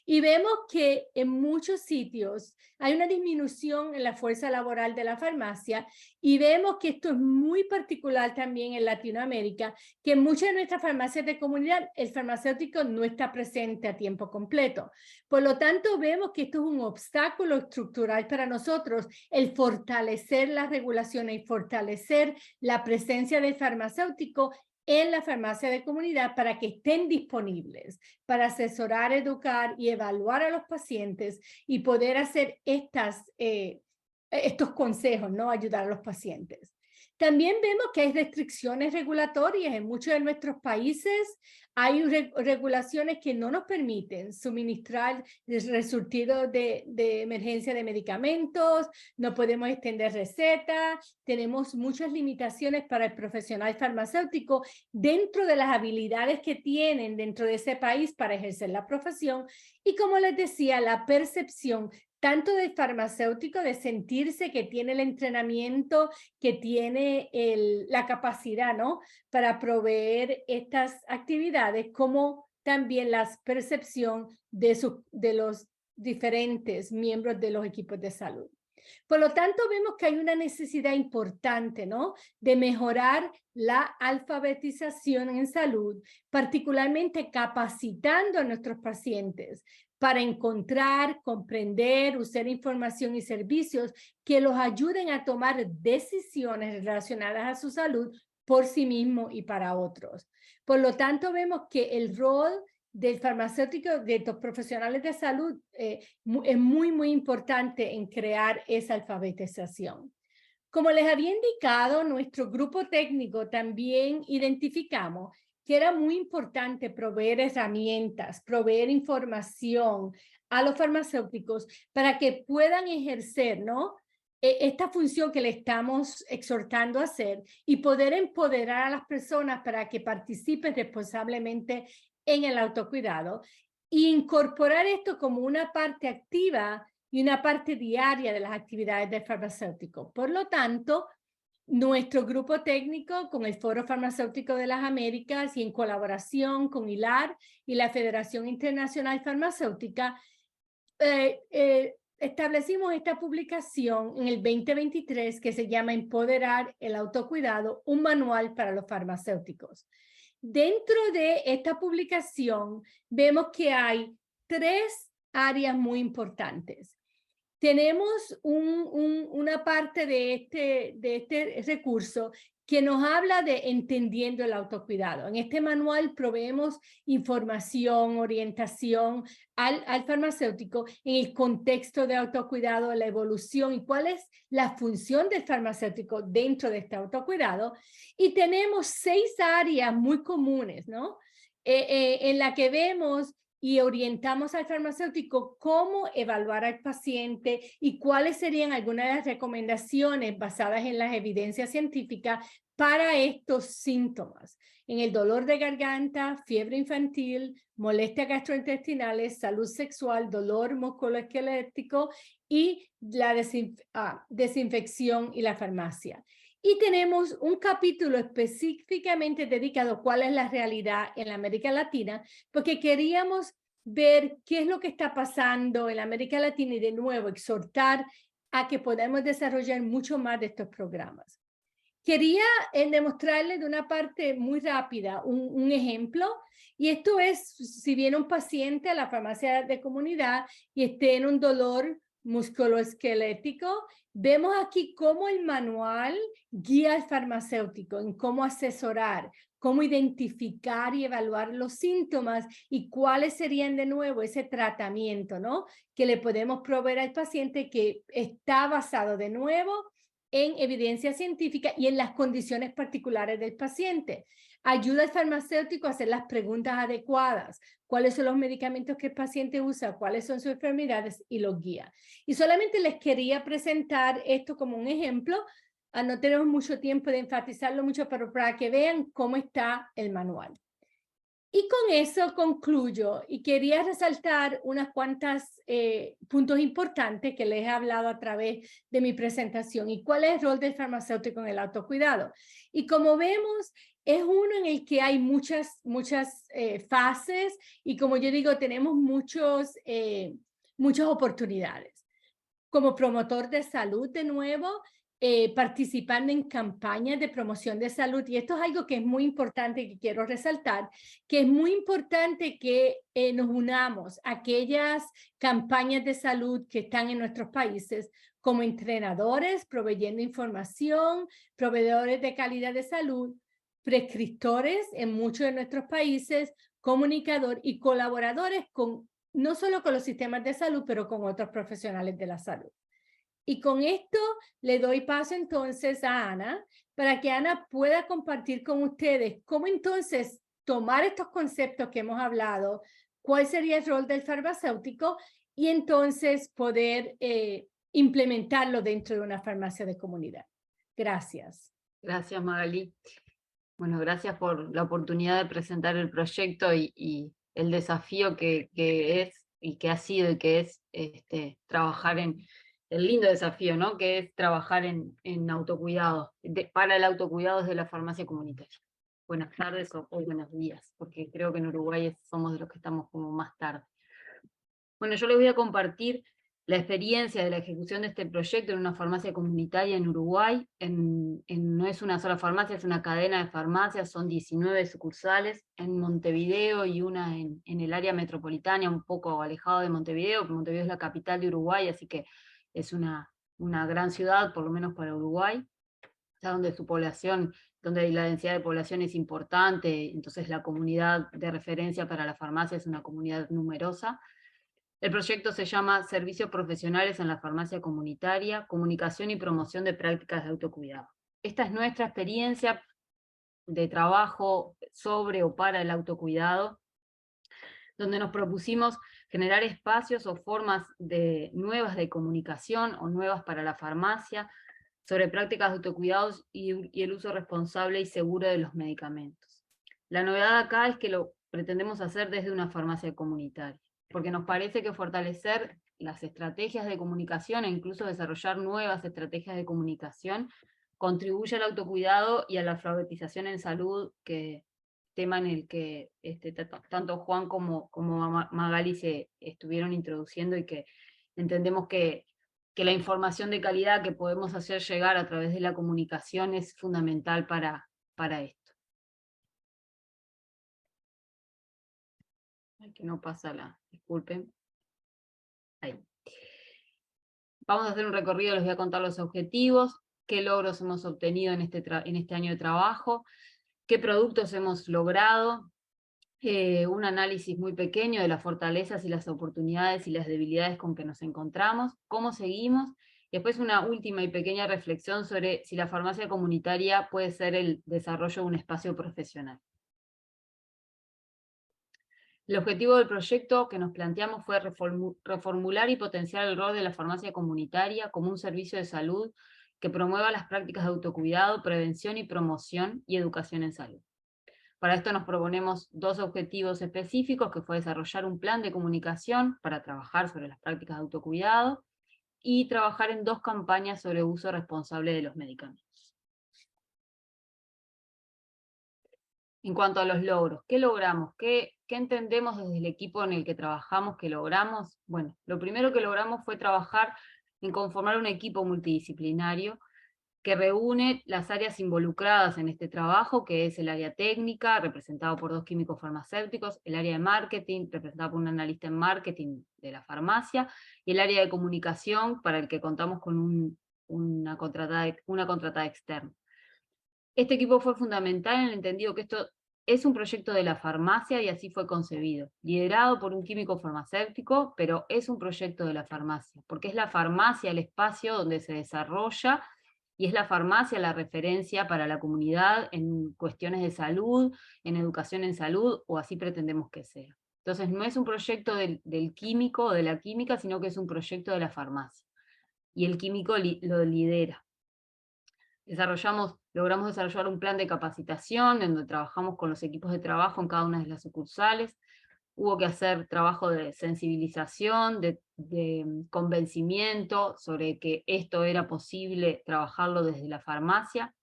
Speaker 2: Y vemos que en muchos sitios hay una disminución en la fuerza laboral de la farmacia y vemos que esto es muy particular también en Latinoamérica, que en muchas de nuestras farmacias de comunidad el farmacéutico no está presente a tiempo completo. Por lo tanto, vemos que esto es un obstáculo estructural para nosotros, el fortalecer las regulaciones y fortalecer la presencia del farmacéutico en la farmacia de comunidad para que estén disponibles para asesorar, educar y evaluar a los pacientes y poder hacer estos consejos, ¿no? Ayudar a los pacientes. También vemos que hay restricciones regulatorias en muchos de nuestros países. Hay regulaciones que no nos permiten suministrar resurtido de emergencia de medicamentos, no podemos extender recetas, tenemos muchas limitaciones para el profesional farmacéutico dentro de las habilidades que tienen dentro de ese país para ejercer la profesión. Y como les decía, la percepción tanto del farmacéutico de sentirse que tiene el entrenamiento, que tiene la capacidad, ¿no?, para proveer estas actividades, como también la percepción de los diferentes miembros de los equipos de salud. Por lo tanto, vemos que hay una necesidad importante, ¿no?, de mejorar la alfabetización en salud, particularmente capacitando a nuestros pacientes para encontrar, comprender, usar información y servicios que los ayuden a tomar decisiones relacionadas a su salud por sí mismo y para otros. Por lo tanto, vemos que el rol del farmacéutico, de los profesionales de salud, es muy, muy importante en crear esa alfabetización. Como les había indicado, nuestro grupo técnico también identificamos que era muy importante proveer herramientas, proveer información a los farmacéuticos para que puedan ejercer, ¿no?, esta función que le estamos exhortando a hacer y poder empoderar a las personas para que participen responsablemente en el autocuidado e incorporar esto como una parte activa y una parte diaria de las actividades del farmacéutico. Por lo tanto, nuestro grupo técnico con el Foro Farmacéutico de las Américas y en colaboración con ILAR y la Federación Internacional Farmacéutica, establecimos esta publicación en el 2023 que se llama Empoderar el autocuidado, un manual para los farmacéuticos. Dentro de esta publicación vemos que hay 3 áreas muy importantes. Tenemos una parte de este recurso que nos habla de entendiendo el autocuidado. En este manual proveemos información, orientación al farmacéutico en el contexto de autocuidado, la evolución y cuál es la función del farmacéutico dentro de este autocuidado. Y tenemos 6 áreas muy comunes, ¿no?, en la que vemos y orientamos al farmacéutico cómo evaluar al paciente y cuáles serían algunas de las recomendaciones basadas en las evidencias científicas para estos síntomas. En el dolor de garganta, fiebre infantil, molestias gastrointestinales, salud sexual, dolor musculoesquelético y la desinfección y la farmacia. Y tenemos un capítulo específicamente dedicado a cuál es la realidad en la América Latina, porque queríamos ver qué es lo que está pasando en la América Latina y de nuevo exhortar a que podamos desarrollar mucho más de estos programas. Quería demostrarles de una parte muy rápida un ejemplo, y esto es si viene un paciente a la farmacia de comunidad y esté en un dolor musculoesquelético, vemos aquí cómo el manual guía al farmacéutico en cómo asesorar, cómo identificar y evaluar los síntomas y cuáles serían de nuevo ese tratamiento, ¿no?, que le podemos proveer al paciente, que está basado de nuevo en evidencia científica y en las condiciones particulares del paciente. Ayuda al farmacéutico a hacer las preguntas adecuadas, cuáles son los medicamentos que el paciente usa, cuáles son sus enfermedades, y los guía. Y solamente les quería presentar esto como un ejemplo No tenemos mucho tiempo de enfatizarlo mucho, pero para que vean cómo está el manual. Y con eso concluyo y quería resaltar unas cuantas puntos importantes que les he hablado a través de mi presentación y cuál es el rol del farmacéutico en el autocuidado. Y como vemos, es uno en el que hay muchas fases y como yo digo, tenemos muchas oportunidades. Como promotor de salud, de nuevo, participando en campañas de promoción de salud. Y esto es algo que es muy importante, que quiero resaltar, que es muy importante que nos unamos a aquellas campañas de salud que están en nuestros países como entrenadores, proveyendo información, proveedores de calidad de salud, prescriptores en muchos de nuestros países, comunicador y colaboradores con no solo con los sistemas de salud, pero con otros profesionales de la salud. Y con esto le doy paso entonces a Ana para que Ana pueda compartir con ustedes cómo entonces tomar estos conceptos que hemos hablado, cuál sería el rol del farmacéutico y entonces poder implementarlo dentro de una farmacia de comunidad. Gracias.
Speaker 3: Gracias, Magali. Bueno, gracias por la oportunidad de presentar el proyecto y el desafío que es y que ha sido y que es trabajar el lindo desafío, ¿no? Que es trabajar en autocuidado, para el autocuidado desde la farmacia comunitaria. Buenas tardes o buenos días, porque creo que en Uruguay somos de los que estamos como más tarde. Bueno, yo les voy a compartir la experiencia de la ejecución de este proyecto en una farmacia comunitaria en Uruguay. No es una sola farmacia, es una cadena de farmacias, son 19 sucursales en Montevideo y una en el área metropolitana, un poco alejado de Montevideo, porque Montevideo es la capital de Uruguay, así que es una gran ciudad, por lo menos para Uruguay, ya donde su población, donde la densidad de población es importante, entonces la comunidad de referencia para la farmacia es una comunidad numerosa. El proyecto se llama Servicios Profesionales en la Farmacia Comunitaria, Comunicación y Promoción de Prácticas de Autocuidado. Esta es nuestra experiencia de trabajo sobre o para el autocuidado, donde nos propusimos generar espacios o formas nuevas de comunicación o nuevas para la farmacia sobre prácticas de autocuidados y el uso responsable y seguro de los medicamentos. La novedad acá es que lo pretendemos hacer desde una farmacia comunitaria, porque nos parece que fortalecer las estrategias de comunicación e incluso desarrollar nuevas estrategias de comunicación contribuye al autocuidado y a la alfabetización en salud, tema en el que tanto Juan como Magali se estuvieron introduciendo y que entendemos que la información de calidad que podemos hacer llegar a través de la comunicación es fundamental para esto. Ay, que no pasa disculpen. Ahí. Vamos a hacer un recorrido, les voy a contar los objetivos, qué logros hemos obtenido en este año de trabajo, qué productos hemos logrado, un análisis muy pequeño de las fortalezas y las oportunidades y las debilidades con que nos encontramos, cómo seguimos, y después una última y pequeña reflexión sobre si la farmacia comunitaria puede ser el desarrollo de un espacio profesional. El objetivo del proyecto que nos planteamos fue reformular y potenciar el rol de la farmacia comunitaria como un servicio de salud que promueva las prácticas de autocuidado, prevención y promoción y educación en salud. Para esto nos proponemos dos objetivos específicos, que fue desarrollar un plan de comunicación para trabajar sobre las prácticas de autocuidado y trabajar en 2 campañas sobre uso responsable de los medicamentos. En cuanto a los logros, ¿qué logramos? ¿Qué entendemos desde el equipo en el que trabajamos que logramos? Bueno, lo primero que logramos fue trabajar en conformar un equipo multidisciplinario que reúne las áreas involucradas en este trabajo, que es el área técnica, representado por 2 químicos farmacéuticos, el área de marketing, representada por un analista en marketing de la farmacia, y el área de comunicación, para el que contamos con una contratada externa. Este equipo fue fundamental en el entendido que esto es un proyecto de la farmacia y así fue concebido, liderado por un químico farmacéutico, pero es un proyecto de la farmacia, porque es la farmacia el espacio donde se desarrolla y es la farmacia la referencia para la comunidad en cuestiones de salud, en educación en salud, o así pretendemos que sea. Entonces no es un proyecto del químico o de la química, sino que es un proyecto de la farmacia. Y el químico lo lidera. Logramos desarrollar un plan de capacitación en donde trabajamos con los equipos de trabajo en cada una de las sucursales. Hubo que hacer trabajo de sensibilización, de convencimiento sobre que esto era posible trabajarlo desde la farmacia.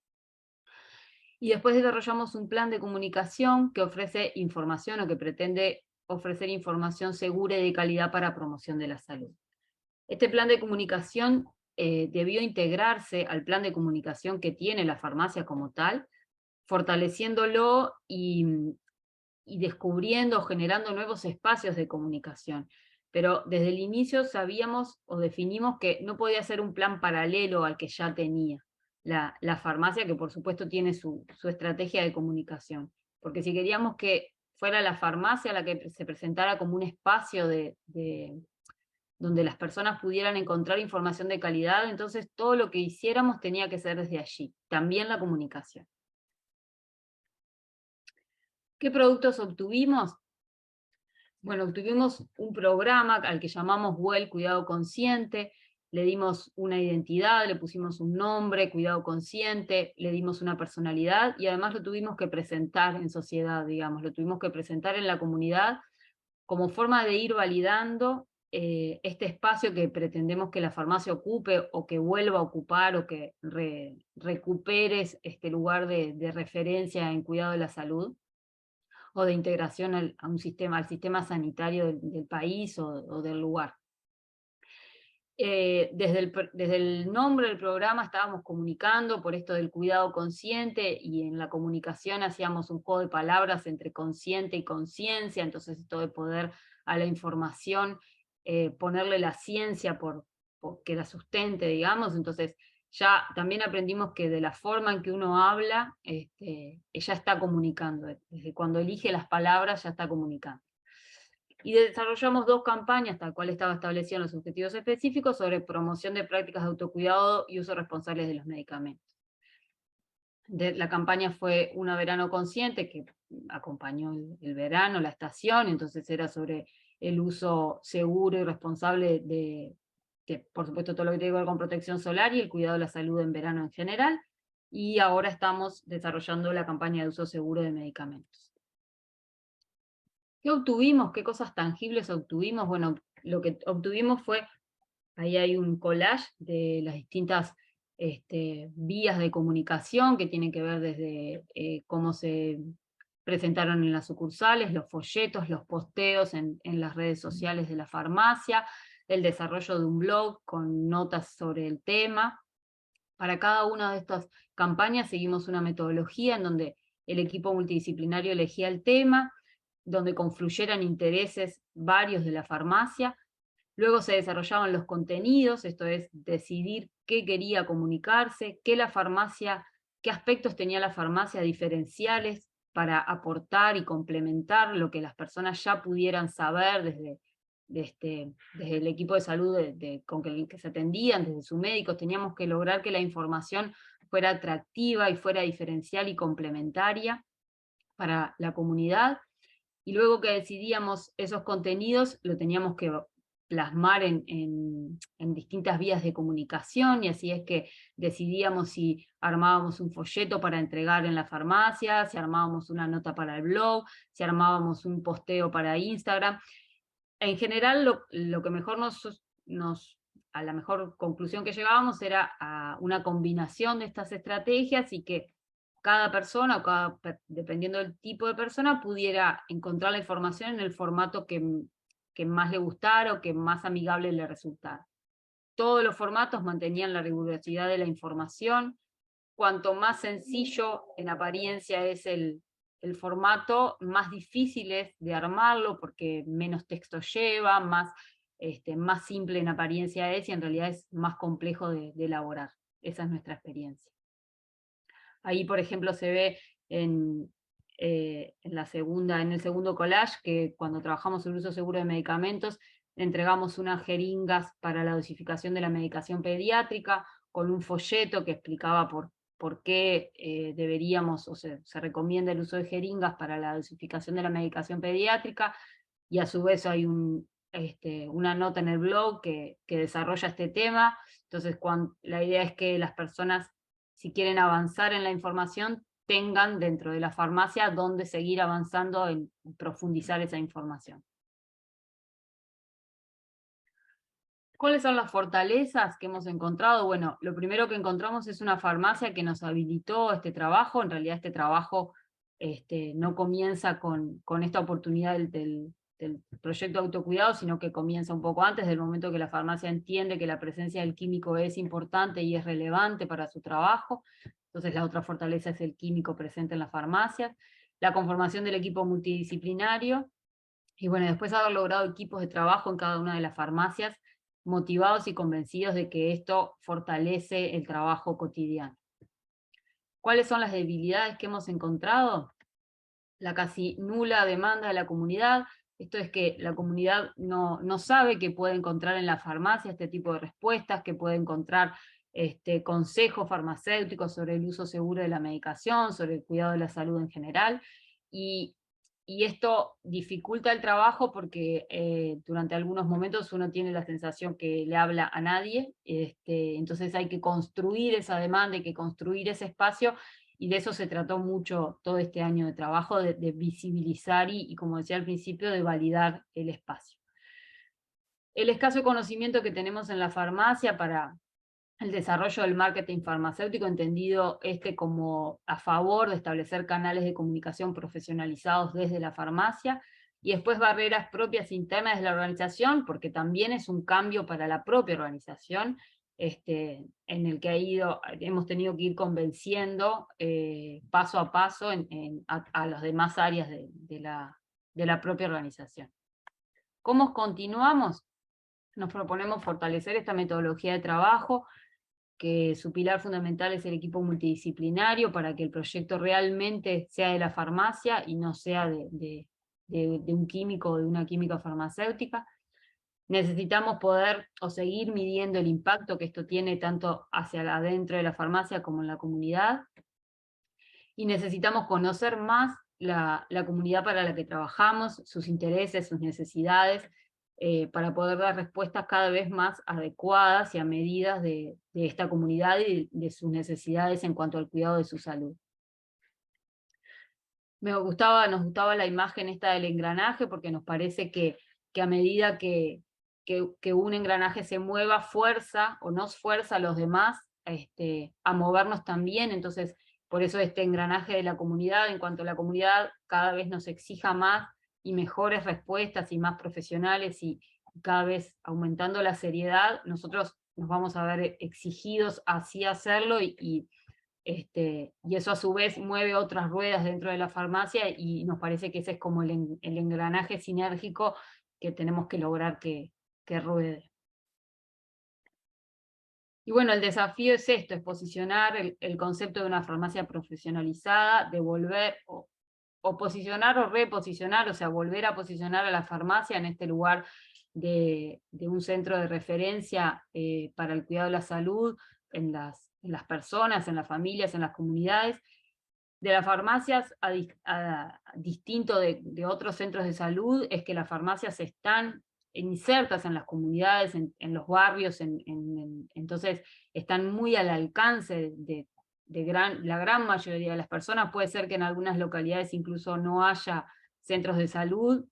Speaker 3: Y después desarrollamos un plan de comunicación que ofrece información o que pretende ofrecer información segura y de calidad para promoción de la salud. Este plan de comunicación debió integrarse al plan de comunicación que tiene la farmacia como tal, fortaleciéndolo y descubriendo, generando nuevos espacios de comunicación. Pero desde el inicio sabíamos o definimos que no podía ser un plan paralelo al que ya tenía la farmacia, que por supuesto tiene su estrategia de comunicación. Porque si queríamos que fuera la farmacia la que se presentara como un espacio donde las personas pudieran encontrar información de calidad, entonces todo lo que hiciéramos tenía que ser desde allí, también la comunicación. ¿Qué productos obtuvimos? Bueno, obtuvimos un programa al que llamamos Well Cuidado Consciente, le dimos una identidad, le pusimos un nombre, Cuidado Consciente, le dimos una personalidad y además lo tuvimos que presentar en sociedad, digamos, lo tuvimos que presentar en la comunidad como forma de ir validando este espacio que pretendemos que la farmacia ocupe o que vuelva a ocupar o que recuperes este lugar de referencia en cuidado de la salud o de integración al sistema sanitario del país o del lugar. Desde el nombre del programa estábamos comunicando por esto del cuidado consciente, y en la comunicación hacíamos un juego de palabras entre consciente y conciencia, entonces esto de poder a la información ponerle la ciencia por que la sustente, digamos. Entonces ya también aprendimos que de la forma en que uno habla, ella está comunicando, desde cuando elige las palabras ya está comunicando. Y desarrollamos 2 campañas, tal cual estaba establecido en los objetivos específicos, sobre promoción de prácticas de autocuidado y uso responsables de los medicamentos. La campaña fue Una Verano Consciente, que acompañó el verano, la estación, entonces era sobre el uso seguro y responsable por supuesto, todo lo que tiene que ver con protección solar y el cuidado de la salud en verano en general, y ahora estamos desarrollando la campaña de uso seguro de medicamentos. ¿Qué obtuvimos? ¿Qué cosas tangibles obtuvimos? Bueno, lo que obtuvimos fue, ahí hay un collage de las distintas vías de comunicación que tienen que ver desde cómo se presentaron en las sucursales, los folletos, los posteos en las redes sociales de la farmacia, el desarrollo de un blog con notas sobre el tema. Para cada una de estas campañas seguimos una metodología en donde el equipo multidisciplinario elegía el tema, donde confluyeran intereses varios de la farmacia. Luego se desarrollaban los contenidos, esto es, decidir qué quería comunicarse, qué aspectos tenía la farmacia diferenciales para aportar y complementar lo que las personas ya pudieran saber desde el equipo de salud con que se atendían, desde sus médicos. Teníamos que lograr que la información fuera atractiva y fuera diferencial y complementaria para la comunidad. Y luego que decidíamos esos contenidos, lo teníamos que plasmar en distintas vías de comunicación, y así es que decidíamos si armábamos un folleto para entregar en la farmacia, si armábamos una nota para el blog, si armábamos un posteo para Instagram. En general, lo que mejor a la mejor conclusión que llegábamos era a una combinación de estas estrategias, y que cada persona, dependiendo del tipo de persona, pudiera encontrar la información en el formato que más le gustara o que más amigable le resultara. Todos los formatos mantenían la rigurosidad de la información. Cuanto más sencillo en apariencia es el formato, más difícil es de armarlo, porque menos texto lleva, más simple en apariencia es, y en realidad es más complejo de elaborar. Esa es nuestra experiencia. Ahí, por ejemplo, se ve en el segundo collage, que cuando trabajamos el uso seguro de medicamentos, entregamos unas jeringas para la dosificación de la medicación pediátrica, con un folleto que explicaba por qué deberíamos, o se recomienda el uso de jeringas para la dosificación de la medicación pediátrica, y a su vez hay una nota en el blog que desarrolla este tema. Entonces la idea es que las personas, si quieren avanzar en la información, tengan dentro de la farmacia donde seguir avanzando en profundizar esa información. ¿Cuáles son las fortalezas que hemos encontrado? Bueno, lo primero que encontramos es una farmacia que nos habilitó este trabajo. En realidad este trabajo no comienza con esta oportunidad del proyecto de autocuidado, sino que comienza un poco antes, del momento que la farmacia entiende que la presencia del químico es importante y es relevante para su trabajo. Entonces la otra fortaleza es el químico presente en las farmacias. La conformación del equipo multidisciplinario, y bueno, después haber logrado equipos de trabajo en cada una de las farmacias, motivados y convencidos de que esto fortalece el trabajo cotidiano. ¿Cuáles son las debilidades que hemos encontrado? La casi nula demanda de la comunidad. Esto es que la comunidad no sabe que puede encontrar en la farmacia este tipo de respuestas, que puede encontrar consejos farmacéuticos sobre el uso seguro de la medicación, sobre el cuidado de la salud en general, y esto dificulta el trabajo porque durante algunos momentos uno tiene la sensación que le habla a nadie, entonces hay que construir esa demanda, hay que construir ese espacio, y de eso se trató mucho todo este año de trabajo, de visibilizar y, como decía al principio, de validar el espacio. El escaso conocimiento que tenemos en la farmacia para el desarrollo del marketing farmacéutico, entendido como a favor de establecer canales de comunicación profesionalizados desde la farmacia, y después barreras propias internas de la organización, porque también es un cambio para la propia organización, en el que hemos tenido que ir convenciendo paso a paso a las demás áreas de la propia organización. ¿Cómo continuamos? Nos proponemos fortalecer esta metodología de trabajo, que su pilar fundamental es el equipo multidisciplinario, para que el proyecto realmente sea de la farmacia y no sea de un químico o de una química farmacéutica. Necesitamos poder o seguir midiendo el impacto que esto tiene tanto hacia adentro de la farmacia como en la comunidad, y necesitamos conocer más la comunidad para la que trabajamos, sus intereses, sus necesidades, para poder dar respuestas cada vez más adecuadas y a medidas de esta comunidad y de sus necesidades en cuanto al cuidado de su salud. Nos gustaba la imagen esta del engranaje, porque nos parece que a medida que un engranaje se mueva, fuerza o nos fuerza a los demás a movernos también. Entonces, por eso este engranaje de la comunidad, en cuanto a la comunidad cada vez nos exija más y mejores respuestas y más profesionales, y cada vez aumentando la seriedad, nosotros nos vamos a ver exigidos así hacerlo, y eso a su vez mueve otras ruedas dentro de la farmacia, y nos parece que ese es como el engranaje sinérgico que tenemos que lograr que ruede. Y bueno, el desafío es esto, es posicionar el concepto de una farmacia profesionalizada, de volver o posicionar o reposicionar, o sea, volver a posicionar a la farmacia en este lugar de un centro de referencia para el cuidado de la salud en las personas, en las familias, en las comunidades. De las farmacias, distinto de otros centros de salud, es que las farmacias están insertas en las comunidades, en los barrios, entonces están muy al alcance de la gran mayoría de las personas. Puede ser que en algunas localidades incluso no haya centros de salud,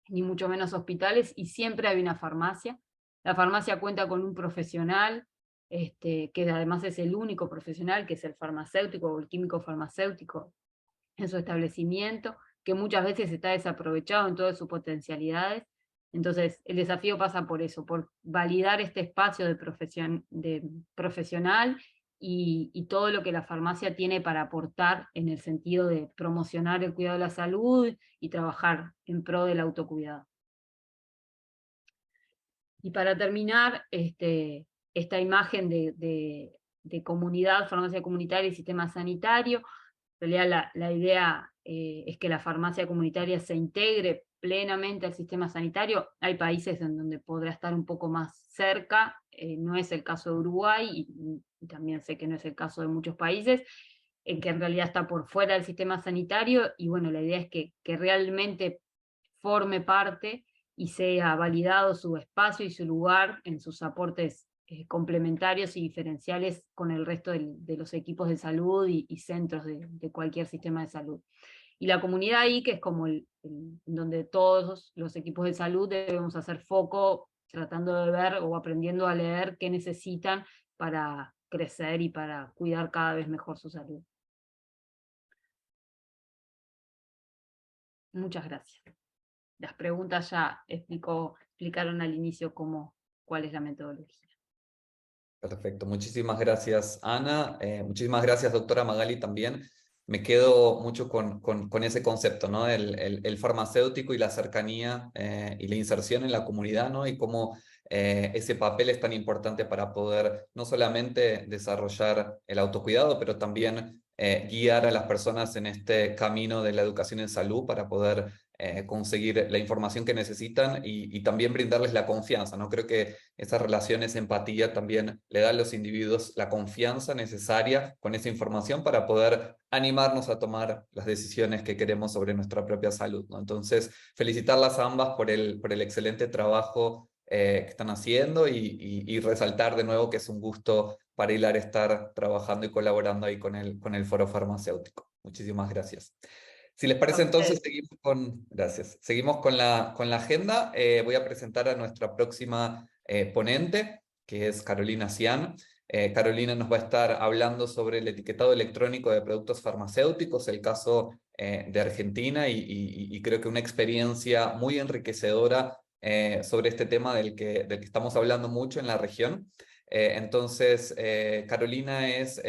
Speaker 3: ni mucho menos hospitales, y siempre hay una farmacia. La farmacia cuenta con un profesional, que además es el único profesional, que es el farmacéutico o el químico farmacéutico en su establecimiento, que muchas veces está desaprovechado en todas sus potencialidades. Entonces el desafío pasa por eso, por validar este espacio de profesional y todo lo que la farmacia tiene para aportar en el sentido de promocionar el cuidado de la salud y trabajar en pro del autocuidado. Y para terminar, esta imagen de comunidad, farmacia comunitaria y sistema sanitario, en realidad la idea es que la farmacia comunitaria se integre plenamente al sistema sanitario. Hay países en donde podrá estar un poco más cerca, no es el caso de Uruguay, y también sé que no es el caso de muchos países, en que en realidad está por fuera del sistema sanitario, y bueno, la idea es que realmente forme parte y sea validado su espacio y su lugar en sus aportes complementarios y diferenciales con el resto de los equipos de salud y centros de cualquier sistema de salud. Y la comunidad ahí, que es como donde todos los equipos de salud debemos hacer foco, tratando de ver o aprendiendo a leer qué necesitan para crecer y para cuidar cada vez mejor su salud. Muchas gracias. Las preguntas ya explicaron al inicio cuál es la metodología.
Speaker 1: Perfecto, muchísimas gracias, Ana. Muchísimas gracias, doctora Magali, también. Me quedo mucho con ese concepto, ¿no? El farmacéutico y la cercanía y la inserción en la comunidad, ¿no? Y cómo ese papel es tan importante para poder no solamente desarrollar el autocuidado, pero también guiar a las personas en este camino de la educación en salud para poder conseguir la información que necesitan y también brindarles la confianza, ¿no? Creo que esa relación, esa empatía también le da a los individuos la confianza necesaria con esa información para poder animarnos a tomar las decisiones que queremos sobre nuestra propia salud, ¿no? Entonces, felicitarlas a ambas por el excelente trabajo que están haciendo y resaltar de nuevo que es un gusto para Hilar estar trabajando y colaborando ahí con el Foro Farmacéutico. Muchísimas gracias. Si les parece, entonces seguimos con la agenda. Voy a presentar a nuestra próxima ponente, que es Carolina Cian. Carolina nos va a estar hablando sobre el etiquetado electrónico de productos farmacéuticos, el caso de Argentina, y creo que una experiencia muy enriquecedora sobre este tema del que estamos hablando mucho en la región. Entonces, Carolina es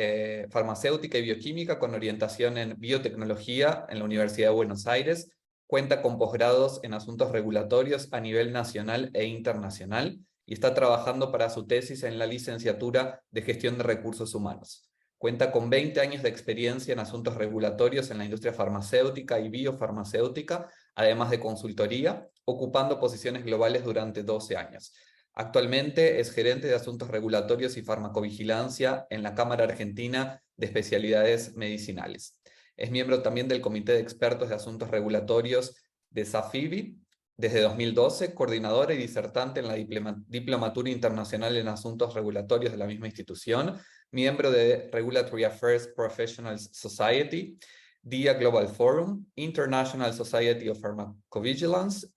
Speaker 1: farmacéutica y bioquímica con orientación en biotecnología en la Universidad de Buenos Aires. Cuenta con posgrados en asuntos regulatorios a nivel nacional e internacional y está trabajando para su tesis en la licenciatura de Gestión de Recursos Humanos. Cuenta con 20 años de experiencia en asuntos regulatorios en la industria farmacéutica y biofarmacéutica, además de consultoría, ocupando posiciones globales durante 12 años. Actualmente es gerente de Asuntos Regulatorios y Farmacovigilancia en la Cámara Argentina de Especialidades Medicinales. Es miembro también del Comité de Expertos de Asuntos Regulatorios de SAFIBI desde 2012, coordinadora y disertante en la Diplomatura Internacional en Asuntos Regulatorios de la misma institución, miembro de Regulatory Affairs Professionals Society, DIA Global Forum, International Society of Pharmacovigilance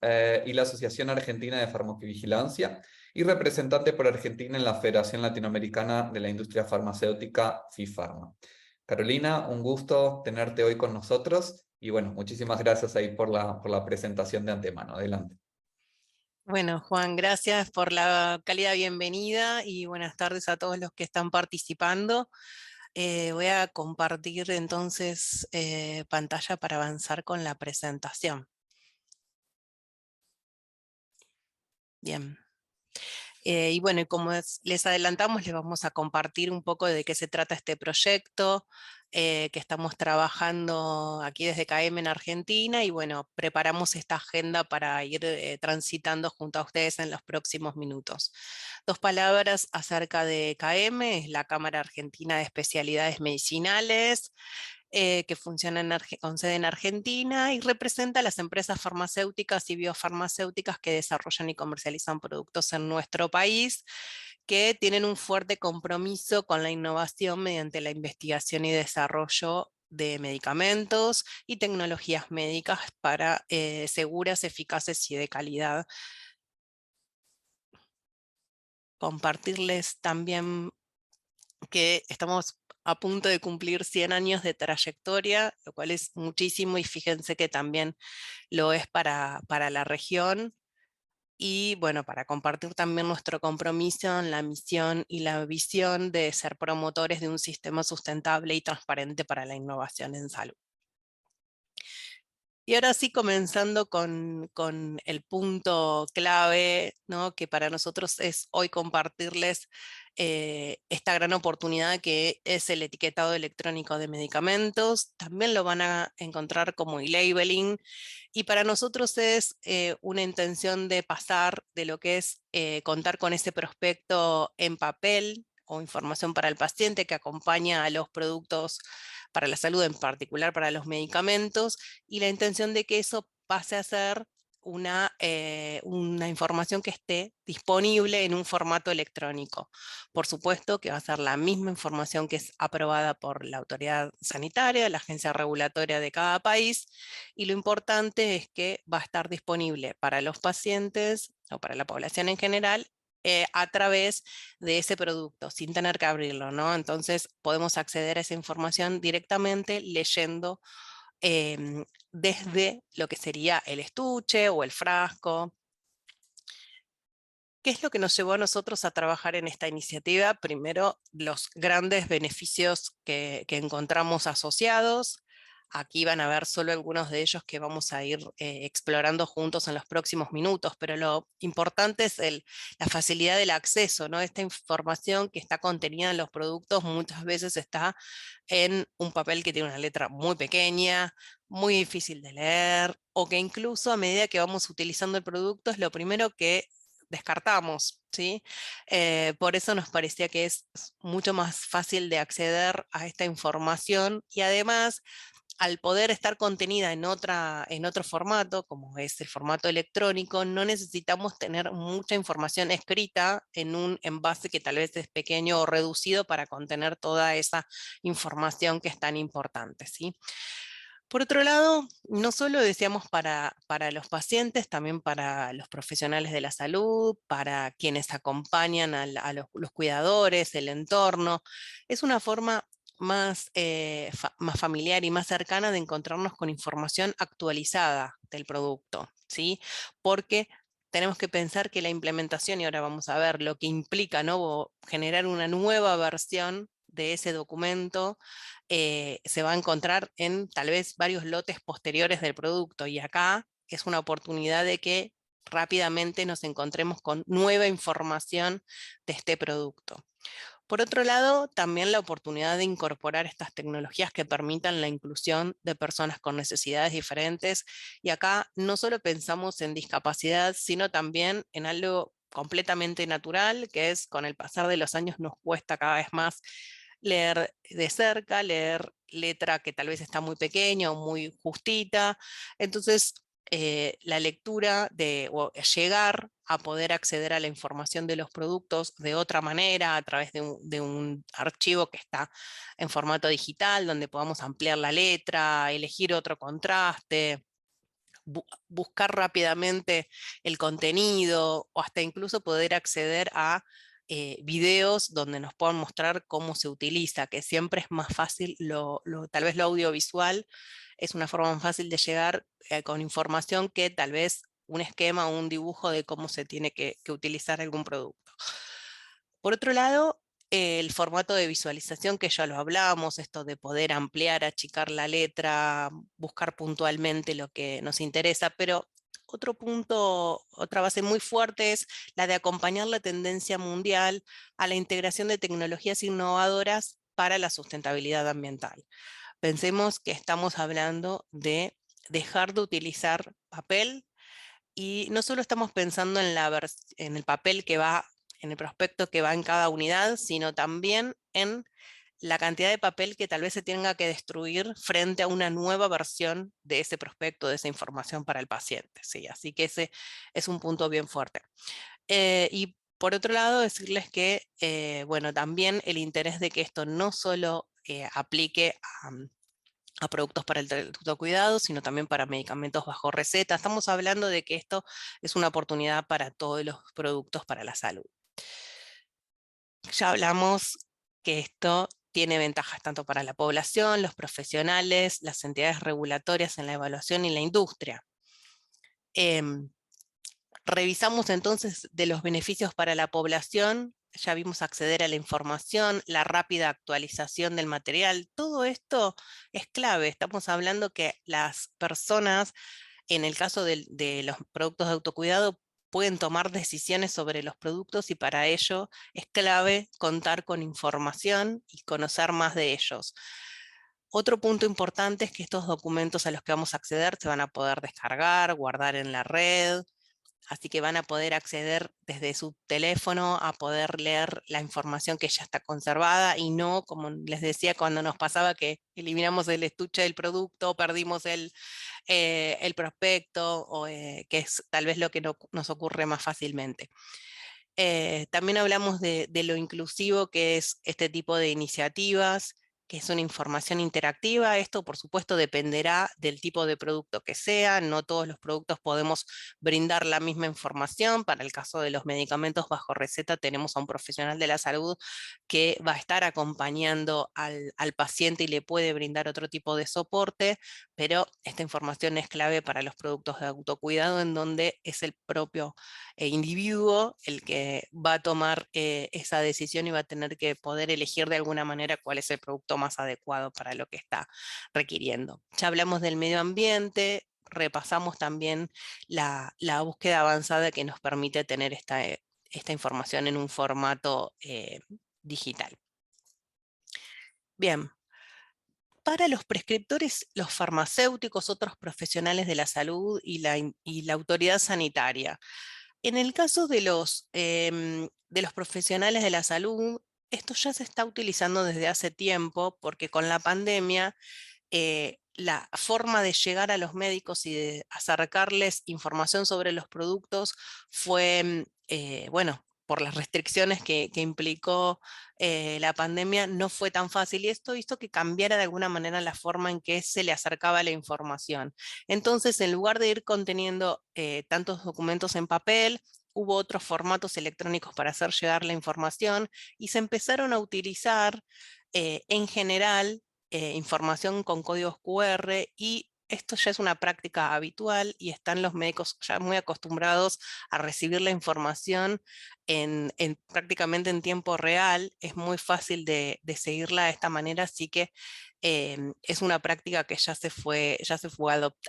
Speaker 1: y la Asociación Argentina de Farmacovigilancia, y representante por Argentina en la Federación Latinoamericana de la Industria Farmacéutica, FIFARMA. Carolina, un gusto tenerte hoy con nosotros y bueno, muchísimas gracias ahí por la presentación de antemano. Adelante.
Speaker 4: Bueno, Juan, gracias por la cálida bienvenida y buenas tardes a todos los que están participando. Voy a compartir entonces pantalla para avanzar con la presentación. Bien. Y bueno, y como les adelantamos, les vamos a compartir un poco de qué se trata este proyecto que estamos trabajando aquí desde KM en Argentina, y bueno, preparamos esta agenda para ir transitando junto a ustedes en los próximos minutos. Dos palabras acerca de KM: es la Cámara Argentina de Especialidades Medicinales, que funciona con sede en Argentina y representa a las empresas farmacéuticas y biofarmacéuticas que desarrollan y comercializan productos en nuestro país, que tienen un fuerte compromiso con la innovación mediante la investigación y desarrollo de medicamentos y tecnologías médicas para seguras, eficaces y de calidad. Compartirles también que estamos a punto de cumplir 100 años de trayectoria, lo cual es muchísimo, y fíjense que también lo es para la región. Y bueno, para compartir también nuestro compromiso en la misión y la visión de ser promotores de un sistema sustentable y transparente para la innovación en salud. Y ahora sí, comenzando con el punto clave, ¿no?, que para nosotros es hoy compartirles esta gran oportunidad que es el etiquetado electrónico de medicamentos. También lo van a encontrar como e-labeling, y para nosotros es una intención de pasar de lo que es contar con ese prospecto en papel o información para el paciente que acompaña a los productos para la salud, en particular para los medicamentos, y la intención de que eso pase a ser una información que esté disponible en un formato electrónico. Por supuesto que va a ser la misma información que es aprobada por la autoridad sanitaria, la agencia regulatoria de cada país, y lo importante es que va a estar disponible para los pacientes o para la población en general a través de ese producto, sin tener que abrirlo, ¿no? Entonces podemos acceder a esa información directamente leyendo desde lo que sería el estuche o el frasco. ¿Qué es lo que nos llevó a nosotros a trabajar en esta iniciativa? Primero, los grandes beneficios que encontramos asociados. Aquí van a ver solo algunos de ellos que vamos a ir explorando juntos en los próximos minutos, pero lo importante es la facilidad del acceso, ¿no? Esta información que está contenida en los productos muchas veces está en un papel que tiene una letra muy pequeña, muy difícil de leer, o que incluso a medida que vamos utilizando el producto es lo primero que descartamos, ¿sí? Por eso nos parecía que es mucho más fácil de acceder a esta información y además al poder estar contenida en otro formato, como es el formato electrónico, no necesitamos tener mucha información escrita en un envase que tal vez es pequeño o reducido para contener toda esa información que es tan importante, ¿sí? Por otro lado, no solo decíamos para los pacientes, también para los profesionales de la salud, para quienes acompañan a los cuidadores, el entorno. Es una forma más familiar y más cercana de encontrarnos con información actualizada del producto, ¿sí? Porque tenemos que pensar que la implementación, y ahora vamos a ver lo que implica, ¿no? Generar una nueva versión de ese documento, se va a encontrar en tal vez varios lotes posteriores del producto, y acá es una oportunidad de que rápidamente nos encontremos con nueva información de este producto. Por otro lado, también la oportunidad de incorporar estas tecnologías que permitan la inclusión de personas con necesidades diferentes, y acá no solo pensamos en discapacidad, sino también en algo completamente natural, que es con el pasar de los años nos cuesta cada vez más leer de cerca, leer letra que tal vez está muy pequeña o muy justita. Entonces, la lectura o llegar a poder acceder a la información de los productos de otra manera, a través de un archivo que está en formato digital, donde podamos ampliar la letra, elegir otro contraste, buscar rápidamente el contenido, o hasta incluso poder acceder a videos donde nos puedan mostrar cómo se utiliza, que siempre es más fácil, tal vez lo audiovisual es una forma más fácil de llegar con información que tal vez un esquema o un dibujo de cómo se tiene que utilizar algún producto. Por otro lado, el formato de visualización, que ya lo hablamos, esto de poder ampliar, achicar la letra, buscar puntualmente lo que nos interesa, pero otro punto, otra base muy fuerte es la de acompañar la tendencia mundial a la integración de tecnologías innovadoras para la sustentabilidad ambiental. Pensemos que estamos hablando de dejar de utilizar papel, y no solo estamos pensando en el papel que va, en el prospecto que va en cada unidad, sino también en la cantidad de papel que tal vez se tenga que destruir frente a una nueva versión de ese prospecto, de esa información para el paciente, ¿sí? Así que ese es un punto bien fuerte. Y por otro lado, decirles que, bueno, también el interés de que esto no solo aplique a productos para el autocuidado, sino también para medicamentos bajo receta. Estamos hablando de que esto es una oportunidad para todos los productos para la salud. Ya hablamos que esto tiene ventajas tanto para la población, los profesionales, las entidades regulatorias en la evaluación y la industria. Revisamos entonces de los beneficios para la población. Ya vimos acceder a la información, la rápida actualización del material. Todo esto es clave. Estamos hablando que las personas, en el caso de los productos de autocuidado, pueden tomar decisiones sobre los productos, y para ello es clave contar con información y conocer más de ellos. Otro punto importante es que estos documentos a los que vamos a acceder se van a poder descargar, guardar en la red, Así que van a poder acceder desde su teléfono a poder leer la información que ya está conservada y no, como les decía, cuando nos pasaba que eliminamos el estuche del producto, perdimos el prospecto, o, que es tal vez lo que nos ocurre más fácilmente. También hablamos de lo inclusivo que es este tipo de iniciativas, que es una información interactiva. Esto, por supuesto, dependerá del tipo de producto que sea. No todos los productos podemos brindar la misma información. Para el caso de los medicamentos bajo receta, tenemos a un profesional de la salud que va a estar acompañando al paciente y le puede brindar otro tipo de soporte, pero esta información es clave para los productos de autocuidado, en donde es el propio individuo el que va a tomar esa decisión y va a tener que poder elegir de alguna manera cuál es el producto más adecuado para lo que está requiriendo. Ya hablamos del medio ambiente, repasamos también la búsqueda avanzada que nos permite tener esta información en un formato digital. Bien. Para los prescriptores, los farmacéuticos, otros profesionales de la salud y la autoridad sanitaria. En el caso de los profesionales de la salud, esto ya se está utilizando desde hace tiempo, porque con la pandemia la forma de llegar a los médicos y de acercarles información sobre los productos fue, bueno, por las restricciones que implicó la pandemia, no fue tan fácil, y esto hizo que cambiara de alguna manera la forma en que se le acercaba la información. Entonces, en lugar de ir conteniendo tantos documentos en papel, hubo otros formatos electrónicos para hacer llegar la información, y se empezaron a utilizar en general información con códigos QR, y esto ya es una práctica habitual y están los médicos ya muy acostumbrados a recibir la información prácticamente en tiempo real. Es muy fácil de seguirla de esta manera, así que es una práctica que ya se fue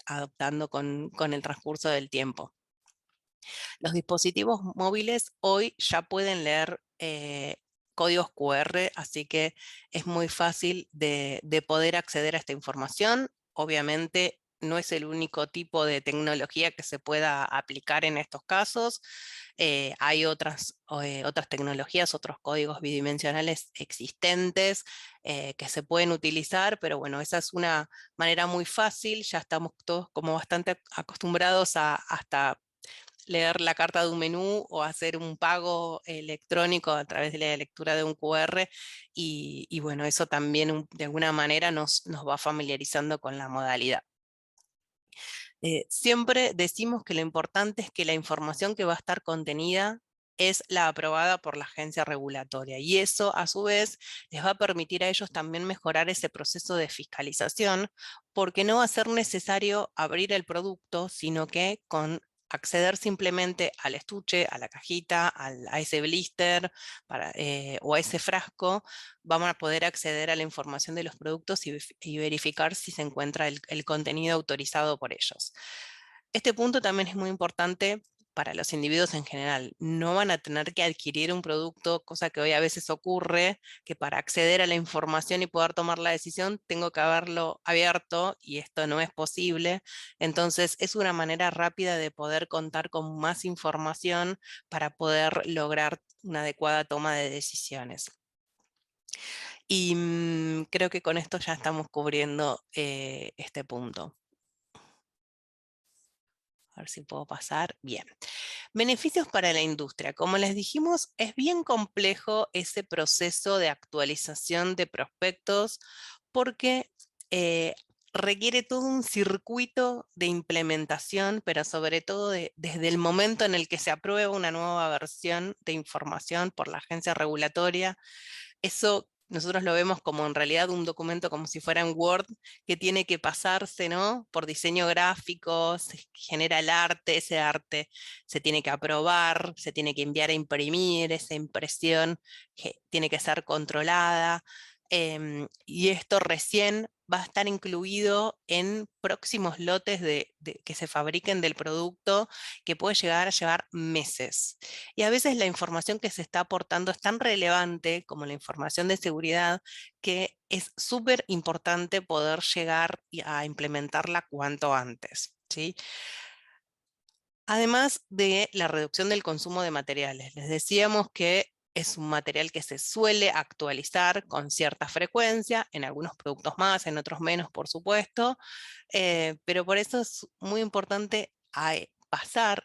Speaker 4: adoptando con el transcurso del tiempo. Los dispositivos móviles hoy ya pueden leer códigos QR, así que es muy fácil de poder acceder a esta información. Obviamente no es el único tipo de tecnología que se pueda aplicar en estos casos. Hay otras tecnologías, otros códigos bidimensionales existentes que se pueden utilizar, pero bueno, esa es una manera muy fácil. Ya estamos todos como bastante acostumbrados a hasta leer la carta de un menú o hacer un pago electrónico a través de la lectura de un QR, y bueno, eso también de alguna manera nos va familiarizando con la modalidad. Siempre decimos que lo importante es que la información que va a estar contenida es la aprobada por la agencia regulatoria, y eso a su vez les va a permitir a ellos también mejorar ese proceso de fiscalización, porque no va a ser necesario abrir el producto, sino que con acceder simplemente al estuche, a la cajita, a ese blister o a ese frasco, vamos a poder acceder a la información de los productos y verificar si se encuentra el contenido autorizado por ellos. Este punto también es muy importante para los individuos en general. No van a tener que adquirir un producto, cosa que hoy a veces ocurre, que para acceder a la información y poder tomar la decisión tengo que haberlo abierto, y esto no es posible. Entonces es una manera rápida de poder contar con más información para poder lograr una adecuada toma de decisiones. Y creo que con esto ya estamos cubriendo este punto. A ver si puedo pasar. Bien. Beneficios para la industria. Como les dijimos, es bien complejo ese proceso de actualización de prospectos, porque requiere todo un circuito de implementación, pero sobre todo desde el momento en el que se aprueba una nueva versión de información por la agencia regulatoria. Eso nosotros lo vemos como en realidad un documento como si fuera en Word, que tiene que pasarse, ¿no?, por diseño gráfico, se genera el arte, ese arte se tiene que aprobar, se tiene que enviar a imprimir, esa impresión que tiene que ser controlada, y esto recién va a estar incluido en próximos lotes que se fabriquen del producto, que puede llegar a llevar meses. Y a veces la información que se está aportando es tan relevante como la información de seguridad, que es súper importante poder llegar a implementarla cuanto antes, ¿sí? Además de la reducción del consumo de materiales. Les decíamos que es un material que se suele actualizar con cierta frecuencia, en algunos productos más, en otros menos, por supuesto, pero por eso es muy importante pasar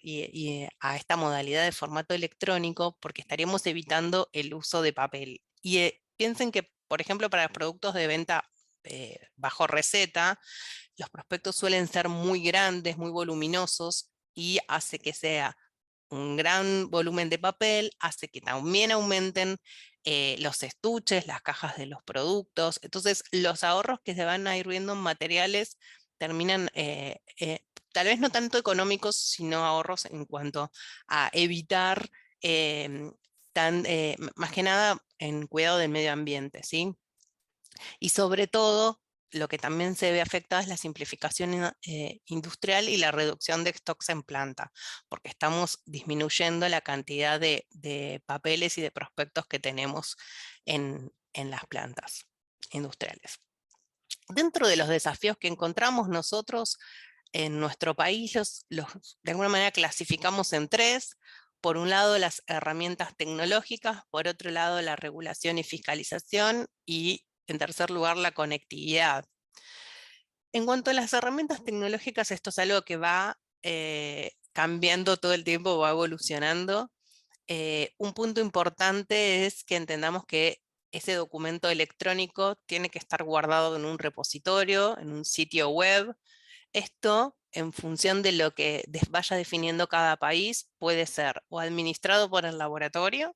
Speaker 4: a esta modalidad de formato electrónico, porque estaríamos evitando el uso de papel. Y piensen que, por ejemplo, para productos de venta bajo receta, los prospectos suelen ser muy grandes, muy voluminosos, y hace que sea un gran volumen de papel, hace que también aumenten los estuches, las cajas de los productos. Entonces, los ahorros que se van a ir viendo en materiales terminan, tal vez no tanto económicos, sino ahorros en cuanto a evitar, más que nada, en cuidado del medio ambiente, ¿sí? Y sobre todo, lo que también se ve afectado es la simplificación industrial y la reducción de stocks en planta, porque estamos disminuyendo la cantidad de papeles y de prospectos que tenemos en las plantas industriales. Dentro de los desafíos que encontramos nosotros en nuestro país, de alguna manera clasificamos en tres. Por un lado, las herramientas tecnológicas, por otro lado, la regulación y fiscalización, y en tercer lugar, la conectividad. En cuanto a las herramientas tecnológicas, esto es algo que va cambiando todo el tiempo, va evolucionando. Un punto importante es que entendamos que ese documento electrónico tiene que estar guardado en un repositorio, en un sitio web. Esto, en función de lo que vaya definiendo cada país, puede ser o administrado por el laboratorio,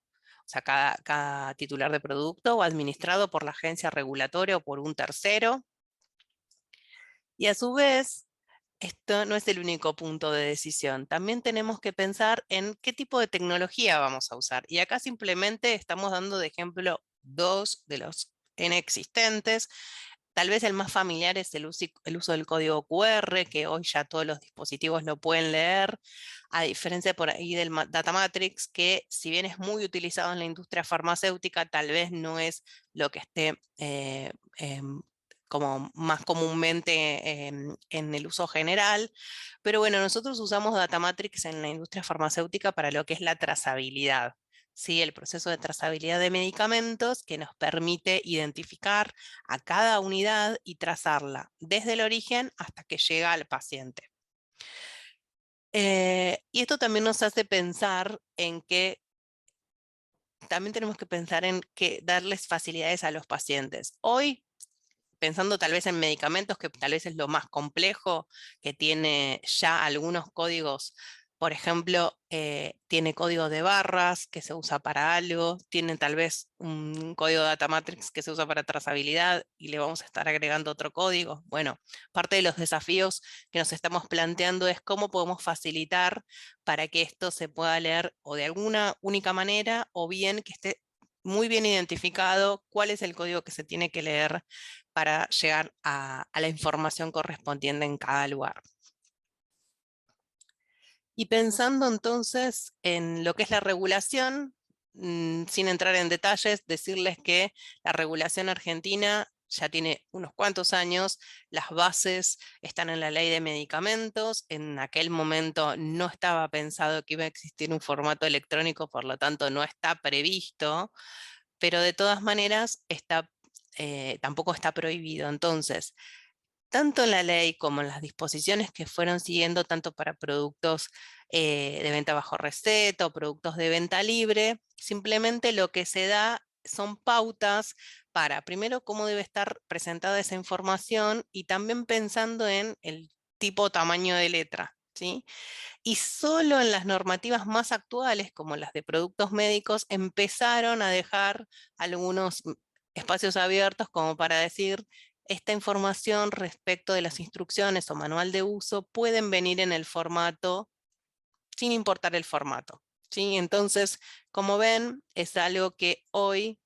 Speaker 4: o sea, cada titular de producto, o administrado por la agencia regulatoria o por un tercero. Y a su vez, esto no es el único punto de decisión. También tenemos que pensar en qué tipo de tecnología vamos a usar. Y acá simplemente estamos dando de ejemplo dos de los N existentes. Tal vez el más familiar es el uso del código QR, que hoy ya todos los dispositivos lo pueden leer, a diferencia por ahí del Data Matrix, que si bien es muy utilizado en la industria farmacéutica, tal vez no es lo que esté como más comúnmente en el uso general. Pero bueno, nosotros usamos Data Matrix en la industria farmacéutica para lo que es la trazabilidad. ¿Sí? El proceso de trazabilidad de medicamentos, que nos permite identificar a cada unidad y trazarla desde el origen hasta que llega al paciente. Y esto también nos hace pensar en que también tenemos que pensar en que darles facilidades a los pacientes. Hoy, pensando tal vez en medicamentos, que tal vez es lo más complejo, que tiene ya algunos códigos. Por ejemplo, tiene código de barras que se usa para algo, tiene tal vez un código de Data Matrix que se usa para trazabilidad y le vamos a estar agregando otro código. Bueno, parte de los desafíos que nos estamos planteando es cómo podemos facilitar para que esto se pueda leer o de alguna única manera, o bien que esté muy bien identificado cuál es el código que se tiene que leer para llegar a la información correspondiente en cada lugar. Y pensando entonces en lo que es la regulación, sin entrar en detalles, decirles que la regulación argentina ya tiene unos cuantos años, las bases están en la ley de medicamentos, en aquel momento no estaba pensado que iba a existir un formato electrónico, por lo tanto no está previsto, pero de todas maneras tampoco está prohibido. Entonces, tanto en la ley como en las disposiciones que fueron siguiendo, tanto para productos de venta bajo receta o productos de venta libre, simplemente lo que se da son pautas para, primero, cómo debe estar presentada esa información, y también pensando en el tipo o tamaño de letra, ¿sí? Y solo en las normativas más actuales, como las de productos médicos, empezaron a dejar algunos espacios abiertos como para decir: esta información respecto de las instrucciones o manual de uso pueden venir en el formato, sin importar el formato, ¿sí? Entonces, como ven, es algo que hoy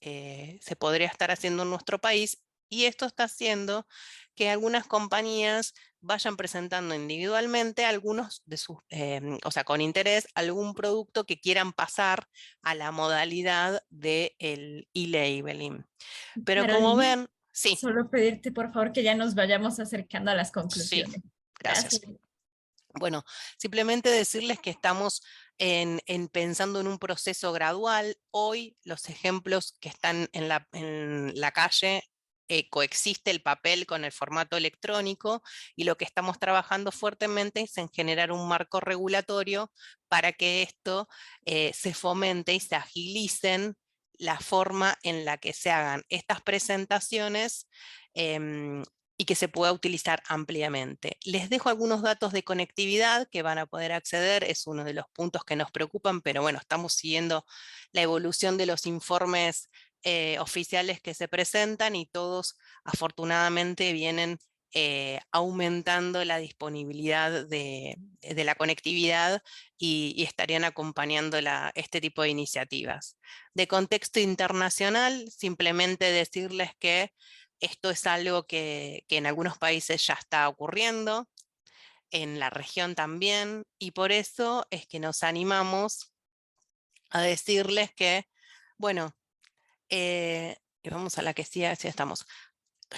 Speaker 4: se podría estar haciendo en nuestro país, y esto está haciendo que algunas compañías vayan presentando individualmente algunos de sus, o sea, con interés, algún producto que quieran pasar a la modalidad del e-labeling. Pero como
Speaker 5: Carolina,
Speaker 4: ven, sí,
Speaker 5: solo pedirte por favor que ya nos vayamos acercando a las
Speaker 4: sí,
Speaker 5: conclusiones.
Speaker 4: gracias.
Speaker 5: Gracias.
Speaker 4: Bueno, simplemente decirles que estamos pensando en un proceso gradual. Hoy los ejemplos que están en la calle, coexiste el papel con el formato electrónico, y lo que estamos trabajando fuertemente es en generar un marco regulatorio para que esto se fomente y se agilicen la forma en la que se hagan estas presentaciones, y que se pueda utilizar ampliamente. Les dejo algunos datos de conectividad que van a poder acceder, es uno de los puntos que nos preocupan, pero bueno, estamos siguiendo la evolución de los informes oficiales que se presentan, y todos afortunadamente vienen aumentando la disponibilidad de la conectividad, y estarían acompañando este tipo de iniciativas. De contexto internacional, simplemente decirles que esto es algo que en algunos países ya está ocurriendo, en la región también, y por eso es que nos animamos a decirles que, bueno, y vamos a la que sí, así estamos.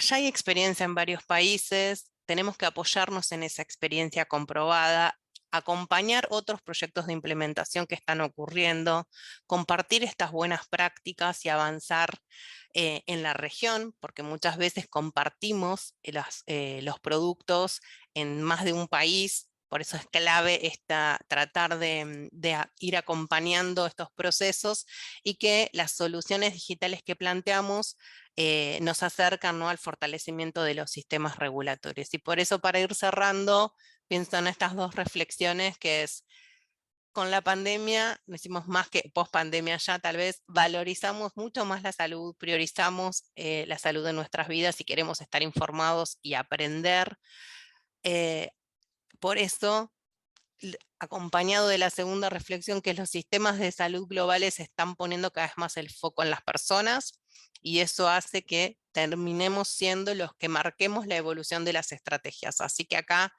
Speaker 4: Ya hay experiencia en varios países, tenemos que apoyarnos en esa experiencia comprobada, acompañar otros proyectos de implementación que están ocurriendo, compartir estas buenas prácticas y avanzar en la región, porque muchas veces compartimos los productos en más de un país. Por eso es clave tratar de ir acompañando estos procesos, y que las soluciones digitales que planteamos nos acercan, ¿no?, al fortalecimiento de los sistemas regulatorios. Y por eso, para ir cerrando, pienso en estas dos reflexiones, que es: con la pandemia, no hicimos más que post pandemia ya, tal vez valorizamos mucho más la salud, priorizamos la salud de nuestras vidas y queremos estar informados y aprender. Eh, por eso, acompañado de la segunda reflexión, que es los sistemas de salud globales están poniendo cada vez más el foco en las personas, y eso hace que terminemos siendo los que marquemos la evolución de las estrategias. Así que acá,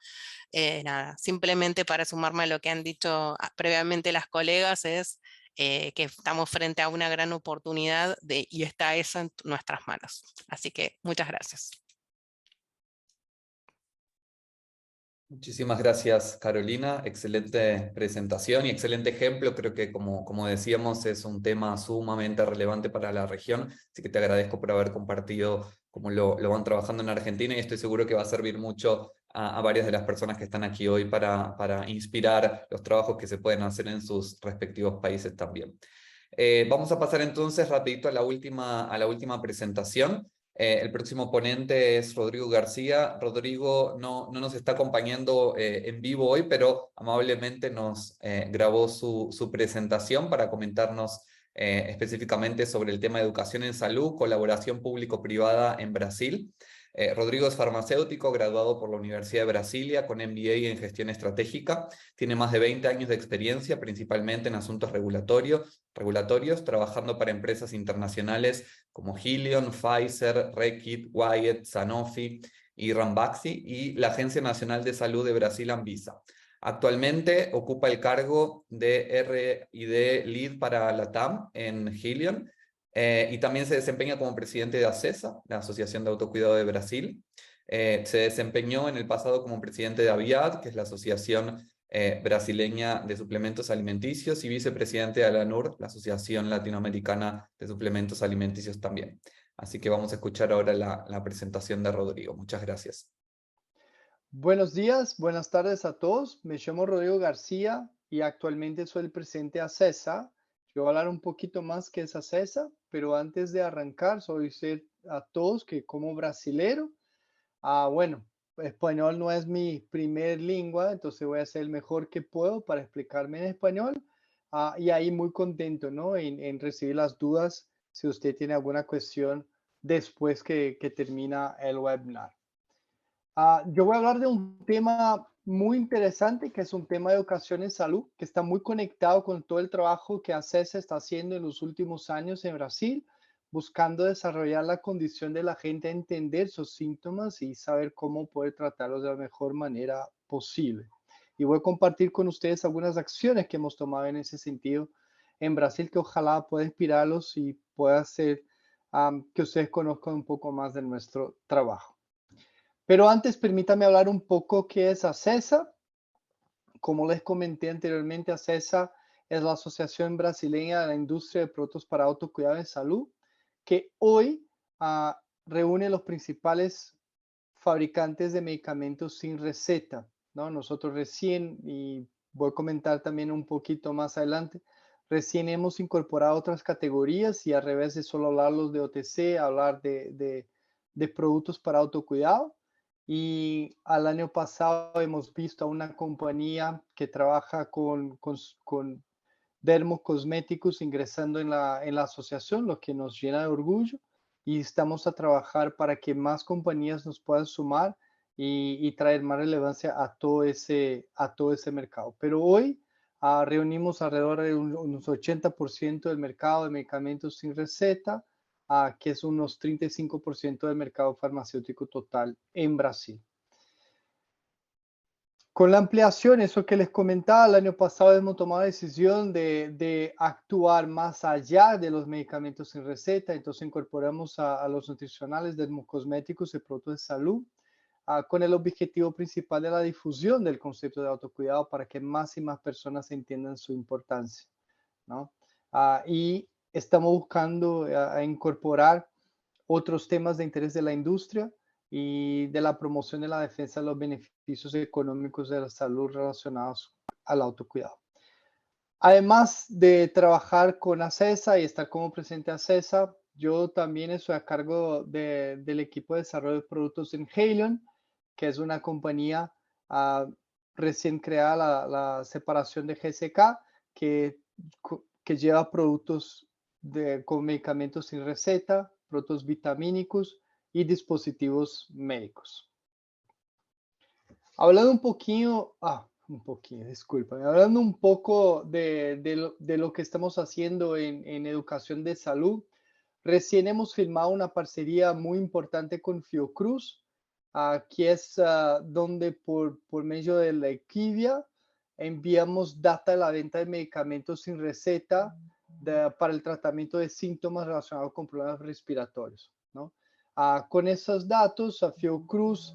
Speaker 4: nada, simplemente para sumarme a lo que han dicho previamente las colegas, es que estamos frente a una gran oportunidad y está eso en nuestras manos. Así que muchas gracias.
Speaker 1: Muchísimas gracias, Carolina. Excelente presentación y excelente ejemplo. Creo que, como decíamos, es un tema sumamente relevante para la región. Así que te agradezco por haber compartido cómo lo van trabajando en Argentina, y estoy seguro que va a servir mucho a varias de las personas que están aquí hoy para inspirar los trabajos que se pueden hacer en sus respectivos países también. Vamos a pasar entonces rapidito a la última presentación. El próximo ponente es Rodrigo García. Rodrigo no nos está acompañando en vivo hoy, pero amablemente nos grabó su presentación para comentarnos específicamente sobre el tema de educación en salud, colaboración público-privada en Brasil. Rodrigo es farmacéutico, graduado por la Universidad de Brasilia con MBA en gestión estratégica. Tiene más de 20 años de experiencia, principalmente en asuntos regulatorios, trabajando para empresas internacionales como Helion, Pfizer, Reckitt, Wyeth, Sanofi y Ranbaxy, y la Agencia Nacional de Salud de Brasil, Anvisa. Actualmente ocupa el cargo de R&D Lead para LATAM en Helion, y también se desempeña como presidente de ACESA, la Asociación de Autocuidado de Brasil. Se desempeñó en el pasado como presidente de Aviad, que es la Asociación brasileña de suplementos alimenticios, y vicepresidente de ALANUR, la Asociación Latinoamericana de Suplementos Alimenticios también. Así que vamos a escuchar ahora la presentación de Rodrigo. Muchas gracias.
Speaker 5: Buenos días, buenas tardes a todos. Me llamo Rodrigo García y actualmente soy el presidente de ACESA. Yo voy a hablar un poquito más qué es ACESA, pero antes de arrancar, soy a todos que como brasilero, bueno, español no es mi primer lengua, entonces voy a hacer el mejor que puedo para explicarme en español. Y ahí muy contento, ¿no? En recibir las dudas si usted tiene alguna cuestión después que termina el webinar. Yo voy a hablar de un tema muy interesante, que es un tema de educación en salud, que está muy conectado con todo el trabajo que ACESA está haciendo en los últimos años en Brasil, buscando desarrollar la condición de la gente a entender sus síntomas y saber cómo poder tratarlos de la mejor manera posible. Y voy a compartir con ustedes algunas acciones que hemos tomado en ese sentido en Brasil, que ojalá pueda inspirarlos y pueda hacer que ustedes conozcan un poco más de nuestro trabajo. Pero antes, permítame hablar un poco qué es ACESA. Como les comenté anteriormente, ACESA es la Asociación Brasileña de la Industria de Productos para Autocuidado y Salud, que hoy reúne los principales fabricantes de medicamentos sin receta, ¿no? Nosotros recién, y voy a comentar también un poquito más adelante, recién hemos incorporado otras categorías y al revés de solo hablarlos de OTC, hablar de productos para autocuidado. Y al año pasado hemos visto a una compañía que trabaja con dermocosméticos ingresando en la asociación, lo que nos llena de orgullo. Y estamos a trabajar para que más compañías nos puedan sumar y traer más relevancia a todo ese mercado. Pero hoy reunimos alrededor de unos 80% del mercado de medicamentos sin receta, que es unos 35% del mercado farmacéutico total en Brasil. Con la ampliación, eso que les comentaba, el año pasado hemos tomado la decisión de actuar más allá de los medicamentos sin receta, entonces incorporamos a los nutricionales, dermocosméticos y productos de salud, con el objetivo principal de la difusión del concepto de autocuidado para que más y más personas entiendan su importancia, ¿no? Y estamos buscando incorporar otros temas de interés de la industria y de la promoción de la defensa de los beneficios económicos de la salud relacionados al autocuidado. Además de trabajar con ACESA y estar como presidente de ACESA, yo también estoy a cargo del equipo de desarrollo de productos en Haleon, que es una compañía recién creada, la separación de GSK, que lleva productos con medicamentos sin receta, productos vitamínicos y dispositivos médicos. Hablando hablando un poco de lo que estamos haciendo en educación de salud, recién hemos firmado una parcería muy importante con Fiocruz, que es donde por medio de la Equivia enviamos data de la venta de medicamentos sin receta para el tratamiento de síntomas relacionados con problemas respiratorios, ¿no? Con esos datos, Fiocruz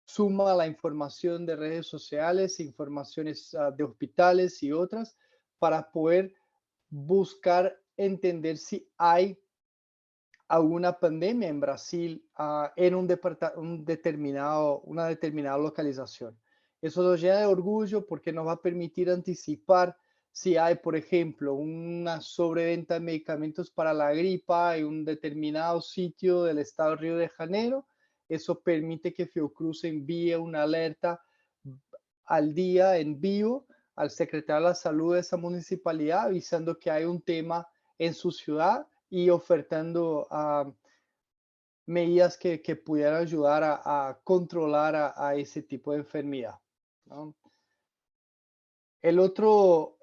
Speaker 5: suma la información de redes sociales, informaciones de hospitales y otras para poder buscar entender si hay alguna pandemia en Brasil en una determinada localización. Eso nos llena de orgullo porque nos va a permitir anticipar si hay, por ejemplo, una sobreventa de medicamentos para la gripa en un determinado sitio del estado de Río de Janeiro. Eso permite que Fiocruz envíe una alerta al día en vivo al secretario de la salud de esa municipalidad avisando que hay un tema en su ciudad y ofertando medidas que pudieran ayudar a controlar a ese tipo de enfermedad, ¿no? El otro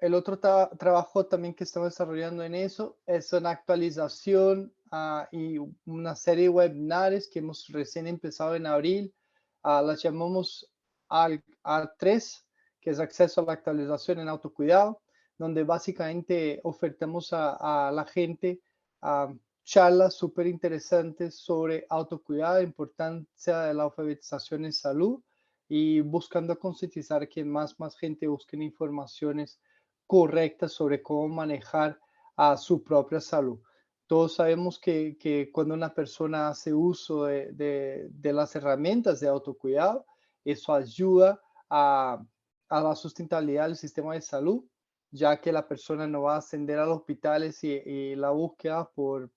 Speaker 5: trabajo también que estamos desarrollando en eso es una actualización y una serie de webinars que hemos recién empezado en abril. Las llamamos A3, que es acceso a la actualización en autocuidado, donde básicamente ofertamos a la gente charlas súper interesantes sobre autocuidado, importancia de la alfabetización en salud y buscando concientizar que más gente busque informaciones correctas sobre cómo manejar su propia salud. Todos sabemos que cuando una persona hace uso de las herramientas de autocuidado, eso ayuda a la sustentabilidad del sistema de salud, ya que la persona no va a ascender a los hospitales y la búsqueda por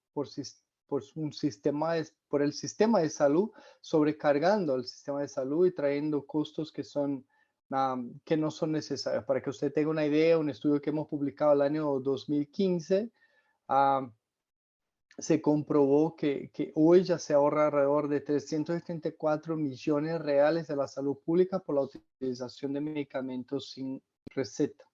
Speaker 5: el sistema de salud, sobrecargando el sistema de salud y trayendo costos que no son necesarios. Para que usted tenga una idea, un estudio que hemos publicado el año 2015, se comprobó que hoy ya se ahorra alrededor de 334 millones reales de la salud pública por la utilización de medicamentos sin receta.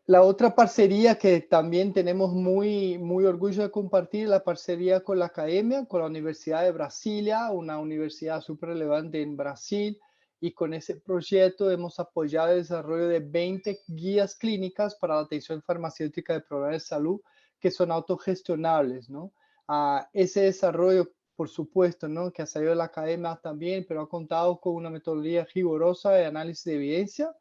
Speaker 5: La otra parcería que también tenemos muy orgullo de compartir, la parcería con la academia, con la Universidad de Brasilia, una universidad súper relevante en Brasil, y con ese proyecto hemos apoyado el desarrollo de 20 guías clínicas para la atención farmacéutica de problemas de salud que son autogestionables, ¿no? Ese desarrollo por supuesto, ¿no? Que ha salido de la academia también, pero ha contado con una metodología rigurosa de análisis de evidencia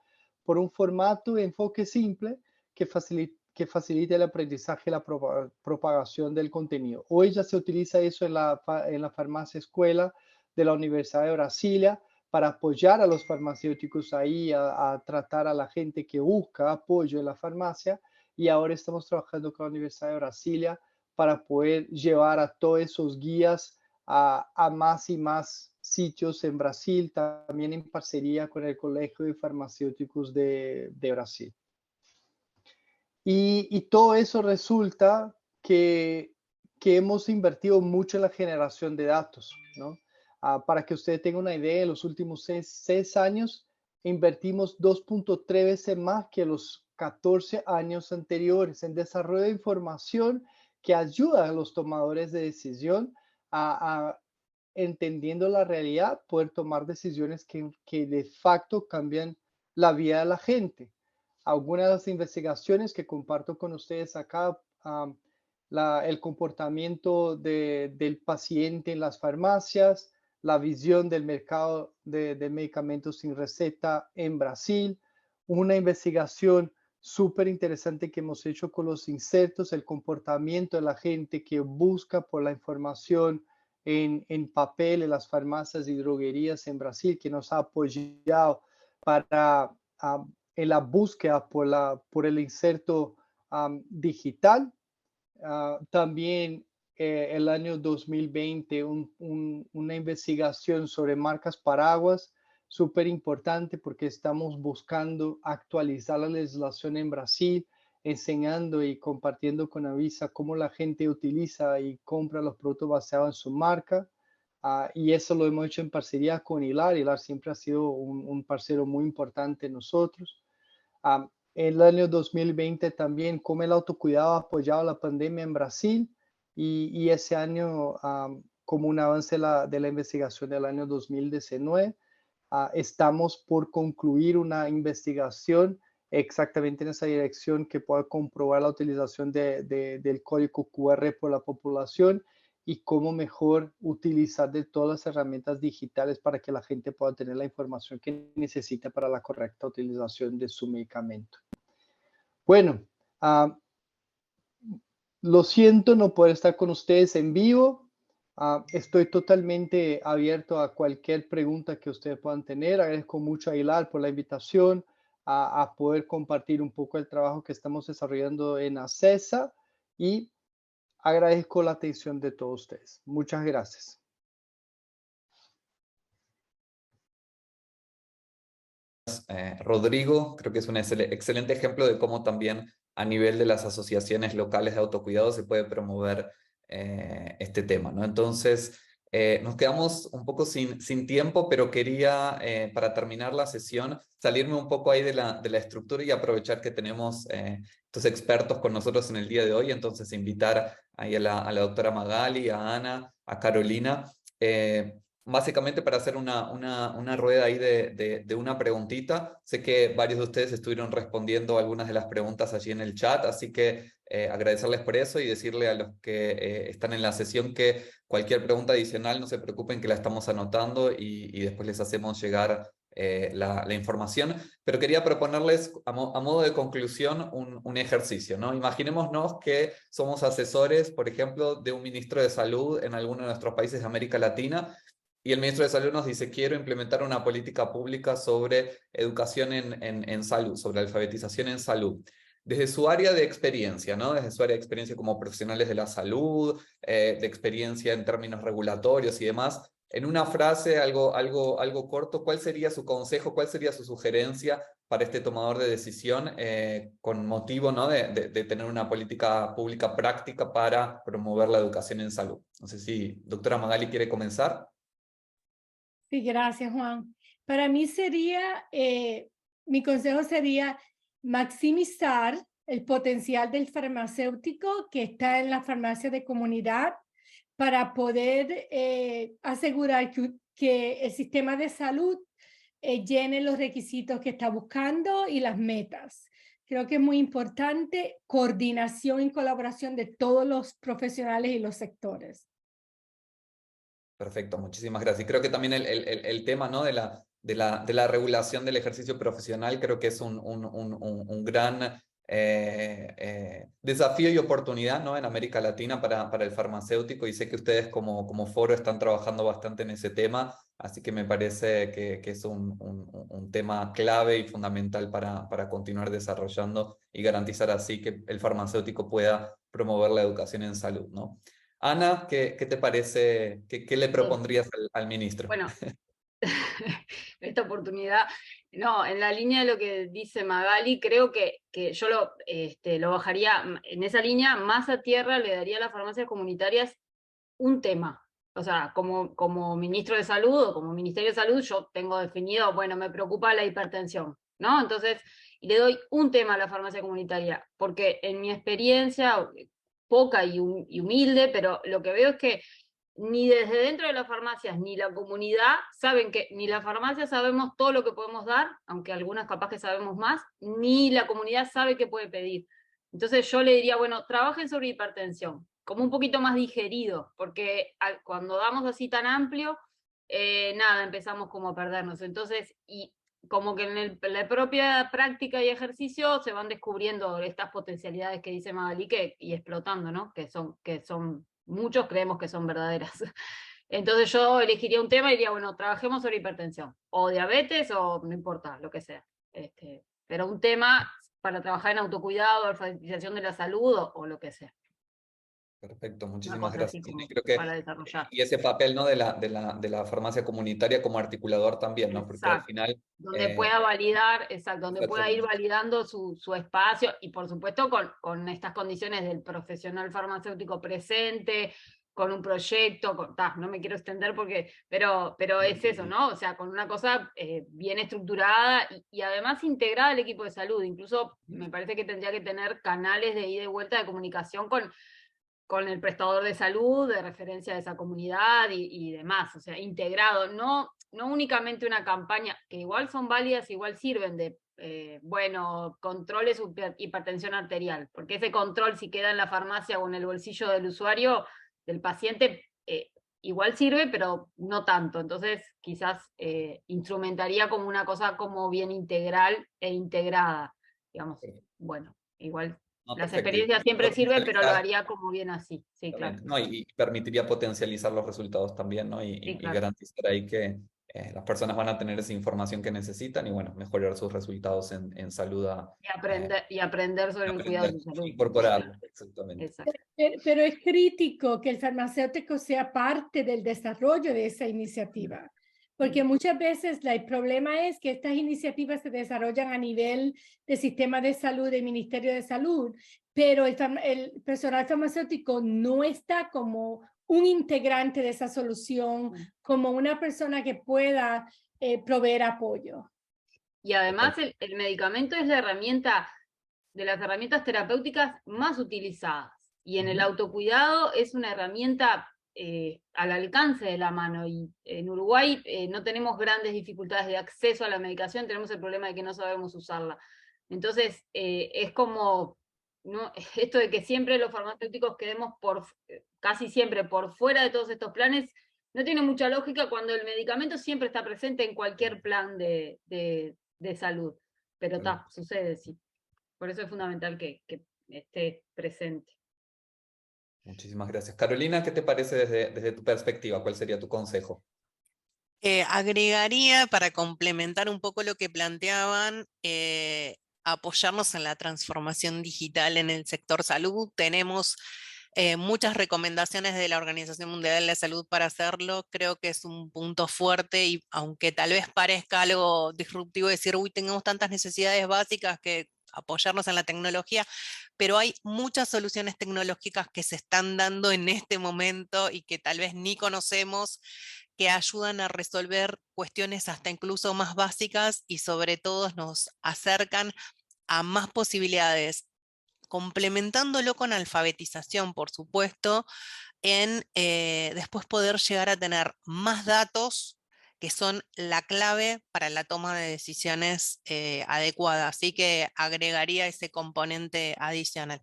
Speaker 5: por un formato de enfoque simple que facilite el aprendizaje y la propagación del contenido. Hoy ya se utiliza eso en la farmacia escuela de la Universidad de Brasilia para apoyar a los farmacéuticos ahí a tratar a la gente que busca apoyo en la farmacia, y ahora estamos trabajando con la Universidad de Brasilia para poder llevar a todos esos guías a más y más sitios en Brasil, también en parcería con el Colegio de Farmacéuticos de Brasil. Y todo eso resulta que hemos invertido mucho en la generación de datos, ¿no? Para que usted tenga una idea, en los últimos 6 años invertimos 2.3 veces más que los 14 años anteriores en desarrollo de información que ayuda a los tomadores de decisión a entendiendo la realidad, poder tomar decisiones que de facto cambian la vida de la gente. Algunas de las investigaciones que comparto con ustedes acá, el comportamiento del paciente en las farmacias, la visión del mercado de medicamentos sin receta en Brasil, una investigación súper interesante que hemos hecho con los insertos, el comportamiento de la gente que busca por la información en papel en las farmacias y droguerías en Brasil, que nos ha apoyado para en la búsqueda por el inserto digital. También el año 2020 una investigación sobre marcas paraguas, súper importante porque estamos buscando actualizar la legislación en Brasil, enseñando y compartiendo con Avisa cómo la gente utiliza y compra los productos basados en su marca. Y eso lo hemos hecho en parcería con Hilar. Hilar siempre ha sido un parcero muy importante en nosotros. El año 2020 también cómo el autocuidado ha apoyado la pandemia en Brasil, y ese año como un avance de la investigación del año 2019. Estamos por concluir una investigación exactamente en esa dirección que pueda comprobar la utilización del código QR por la población y cómo mejor utilizar de todas las herramientas digitales para que la gente pueda tener la información que necesita para la correcta utilización de su medicamento. Bueno, lo siento no poder estar con ustedes en vivo. Estoy totalmente abierto a cualquier pregunta que ustedes puedan tener. Agradezco mucho a Hilar por la invitación a poder compartir un poco el trabajo que estamos desarrollando en Acesa, y agradezco la atención de todos ustedes. Muchas gracias.
Speaker 1: Rodrigo, creo que es un excelente ejemplo de cómo también a nivel de las asociaciones locales de autocuidado se puede promover este tema, ¿no? Entonces, nos quedamos un poco sin tiempo, pero quería, para terminar la sesión, salirme un poco ahí de la estructura y aprovechar que tenemos estos expertos con nosotros en el día de hoy, entonces invitar ahí a la doctora Magali, a Ana, a Carolina, básicamente para hacer una rueda ahí de una preguntita. Sé que varios de ustedes estuvieron respondiendo algunas de las preguntas allí en el chat, así que agradecerles por eso y decirle a los que están en la sesión que cualquier pregunta adicional no se preocupen, que la estamos anotando y después les hacemos llegar la información. Pero quería proponerles a modo de conclusión un ejercicio, ¿no? Imaginémonos que somos asesores, por ejemplo, de un ministro de salud en alguno de nuestros países de América Latina, y el ministro de Salud nos dice: quiero implementar una política pública sobre educación en salud, sobre alfabetización en salud. Desde su área de experiencia, ¿no? Desde su área de experiencia como profesionales de la salud, de experiencia en términos regulatorios y demás, en una frase, algo corto, ¿cuál sería su consejo, cuál sería su sugerencia para este tomador de decisión con motivo, ¿no? de tener una política pública práctica para promover la educación en salud? No sé si doctora Magali quiere comenzar.
Speaker 2: Sí, gracias, Juan. Para mí sería, mi consejo sería maximizar el potencial del farmacéutico que está en la farmacia de comunidad para poder asegurar que el sistema de salud llene los requisitos que está buscando y las metas. Creo que es muy importante coordinación y colaboración de todos los profesionales y los sectores.
Speaker 1: Perfecto, muchísimas gracias. Y creo que también el tema, ¿no? de la regulación del ejercicio profesional creo que es un gran desafío y oportunidad, ¿no? En América Latina para el farmacéutico, y sé que ustedes como foro están trabajando bastante en ese tema, así que me parece que es un tema clave y fundamental para continuar desarrollando y garantizar así que el farmacéutico pueda promover la educación en salud, ¿no? Ana, ¿qué te parece? ¿Qué le propondrías al ministro?
Speaker 3: Bueno, esta oportunidad, no, en la línea de lo que dice Magali, creo que yo lo bajaría en esa línea, más a tierra le daría a las farmacias comunitarias un tema. O sea, como ministro de salud o como Ministerio de Salud, yo tengo definido, bueno, me preocupa la hipertensión, ¿no? Entonces, le doy un tema a la farmacia comunitaria, porque en mi experiencia, poca y humilde, pero lo que veo es que ni desde dentro de las farmacias ni la comunidad saben que, ni la farmacia sabemos todo lo que podemos dar, aunque algunas capaz que sabemos más, ni la comunidad sabe qué puede pedir. Entonces yo le diría, bueno, trabajen sobre hipertensión, como un poquito más digerido, porque cuando damos así tan amplio, nada, empezamos como a perdernos. Entonces, y como que en la propia práctica y ejercicio se van descubriendo estas potencialidades que dice Magali y explotando, ¿no? Que son muchos creemos que son verdaderas. Entonces yo elegiría un tema y diría, bueno, trabajemos sobre hipertensión, o diabetes, o no importa, lo que sea. Pero un tema para trabajar en autocuidado, alfabetización de la salud, o lo que sea.
Speaker 1: Perfecto,
Speaker 3: Una
Speaker 1: muchísimas
Speaker 3: cosa así
Speaker 1: gracias. Y
Speaker 3: como
Speaker 1: creo que,
Speaker 3: para desarrollar.
Speaker 1: y ese papel, ¿no? de la farmacia comunitaria como articulador también, ¿no? Porque al
Speaker 3: Exacto.
Speaker 1: final...
Speaker 3: Donde pueda validar, exacto, donde pueda ir
Speaker 1: exactamente.
Speaker 3: validando su espacio, y por supuesto con estas condiciones del profesional farmacéutico presente, con un proyecto, no me quiero extender pero es eso, ¿no? O sea, con una cosa bien estructurada y además integrada al equipo de salud. Incluso me parece que tendría que tener canales de ida y vuelta de comunicación con el prestador de salud, de referencia de esa comunidad y demás, o sea, integrado, no únicamente una campaña, que igual son válidas, igual sirven de, bueno, controles hipertensión arterial, porque ese control si queda en la farmacia o en el bolsillo del usuario, del paciente, igual sirve, pero no tanto, entonces quizás instrumentaría como una cosa como bien integral e integrada, digamos, bueno, igual
Speaker 1: No,
Speaker 3: las
Speaker 1: perfecto.
Speaker 3: experiencias
Speaker 1: Y
Speaker 3: siempre sirven, pero lo
Speaker 1: potencializar,
Speaker 3: haría como bien así, sí, claro.
Speaker 1: ¿no? Y permitiría potencializar los resultados también, ¿no?
Speaker 3: Sí,
Speaker 1: Y
Speaker 3: claro.
Speaker 1: garantizar ahí que las personas van a tener esa información que necesitan y, bueno, mejorar sus resultados en salud.
Speaker 3: Y aprender sobre el cuidado
Speaker 1: Aprender,
Speaker 3: de su salud.
Speaker 1: incorporar, exactamente.
Speaker 3: Exacto.
Speaker 2: Pero es crítico que el farmacéutico sea parte del desarrollo de esa iniciativa, porque muchas veces el problema es que estas iniciativas se desarrollan a nivel del sistema de salud, del Ministerio de Salud, pero el personal farmacéutico no está como un integrante de esa solución, como una persona que pueda proveer apoyo.
Speaker 3: Y además el medicamento es la herramienta de las herramientas terapéuticas más utilizadas. Y en el autocuidado es una herramienta al alcance de la mano. Y en Uruguay no tenemos grandes dificultades de acceso a la medicación, tenemos el problema de que no sabemos usarla. Entonces, es como, ¿no? Esto de que siempre los farmacéuticos quedemos casi siempre por fuera de todos estos planes, no tiene mucha lógica cuando el medicamento siempre está presente en cualquier plan de salud. Pero sucede, sí. Por eso es fundamental que esté presente.
Speaker 1: Muchísimas gracias. Carolina, ¿qué te parece desde tu perspectiva? ¿Cuál sería tu consejo?
Speaker 4: Agregaría, para complementar un poco lo que planteaban, apoyarnos en la transformación digital en el sector salud. Tenemos muchas recomendaciones de la Organización Mundial de la Salud para hacerlo. Creo que es un punto fuerte y aunque tal vez parezca algo disruptivo decir, uy, tenemos tantas necesidades básicas que apoyarnos en la tecnología, pero hay muchas soluciones tecnológicas que se están dando en este momento y que tal vez ni conocemos, que ayudan a resolver cuestiones hasta incluso más básicas y sobre todo nos acercan a más posibilidades, complementándolo con alfabetización, por supuesto, en después poder llegar a tener más datos que son la clave para la toma de decisiones adecuadas. Así que agregaría ese componente adicional.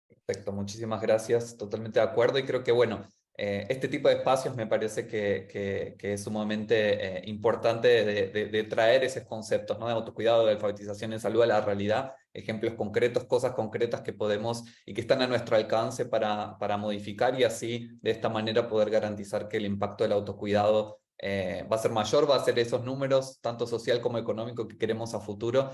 Speaker 1: Perfecto, muchísimas gracias. Totalmente de acuerdo. Y creo que, bueno, este tipo de espacios me parece que es sumamente importante de traer esos conceptos, ¿no? De autocuidado, de alfabetización en salud a la realidad, ejemplos concretos, cosas concretas que podemos y que están a nuestro alcance para modificar y así de esta manera poder garantizar que el impacto del autocuidado va a ser mayor, va a ser esos números, tanto social como económico, que queremos a futuro,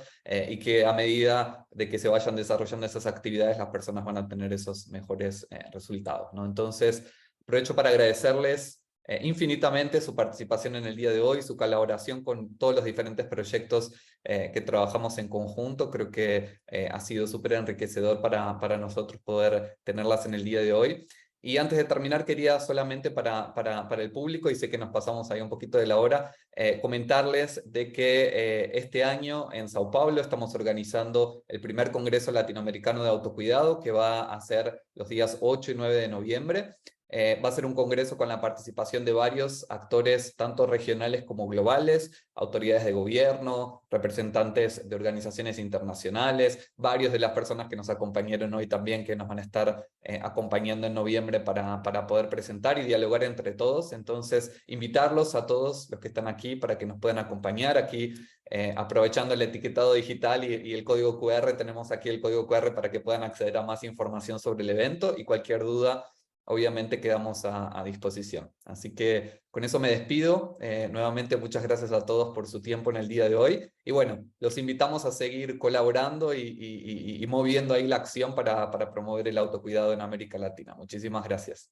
Speaker 1: y que a medida de que se vayan desarrollando esas actividades, las personas van a tener esos mejores resultados, ¿no? Entonces, aprovecho para agradecerles infinitamente su participación en el día de hoy, su colaboración con todos los diferentes proyectos que trabajamos en conjunto. Creo que ha sido súper enriquecedor para nosotros poder tenerlas en el día de hoy. Y antes de terminar, quería solamente para el público, y sé que nos pasamos ahí un poquito de la hora, comentarles de que este año en Sao Paulo estamos organizando el primer Congreso Latinoamericano de Autocuidado, que va a ser los días 8 y 9 de noviembre. Va a ser un congreso con la participación de varios actores, tanto regionales como globales, autoridades de gobierno, representantes de organizaciones internacionales, varios de las personas que nos acompañaron hoy también, que nos van a estar acompañando en noviembre para poder presentar y dialogar entre todos. Entonces, invitarlos a todos los que están aquí para que nos puedan acompañar. Aquí, aprovechando el etiquetado digital y el código QR, tenemos aquí el código QR para que puedan acceder a más información sobre el evento, y cualquier duda, obviamente quedamos a disposición. Así que con eso me despido. Nuevamente, muchas gracias a todos por su tiempo en el día de hoy. Y bueno, los invitamos a seguir colaborando y moviendo ahí la acción para promover el autocuidado en América Latina. Muchísimas gracias.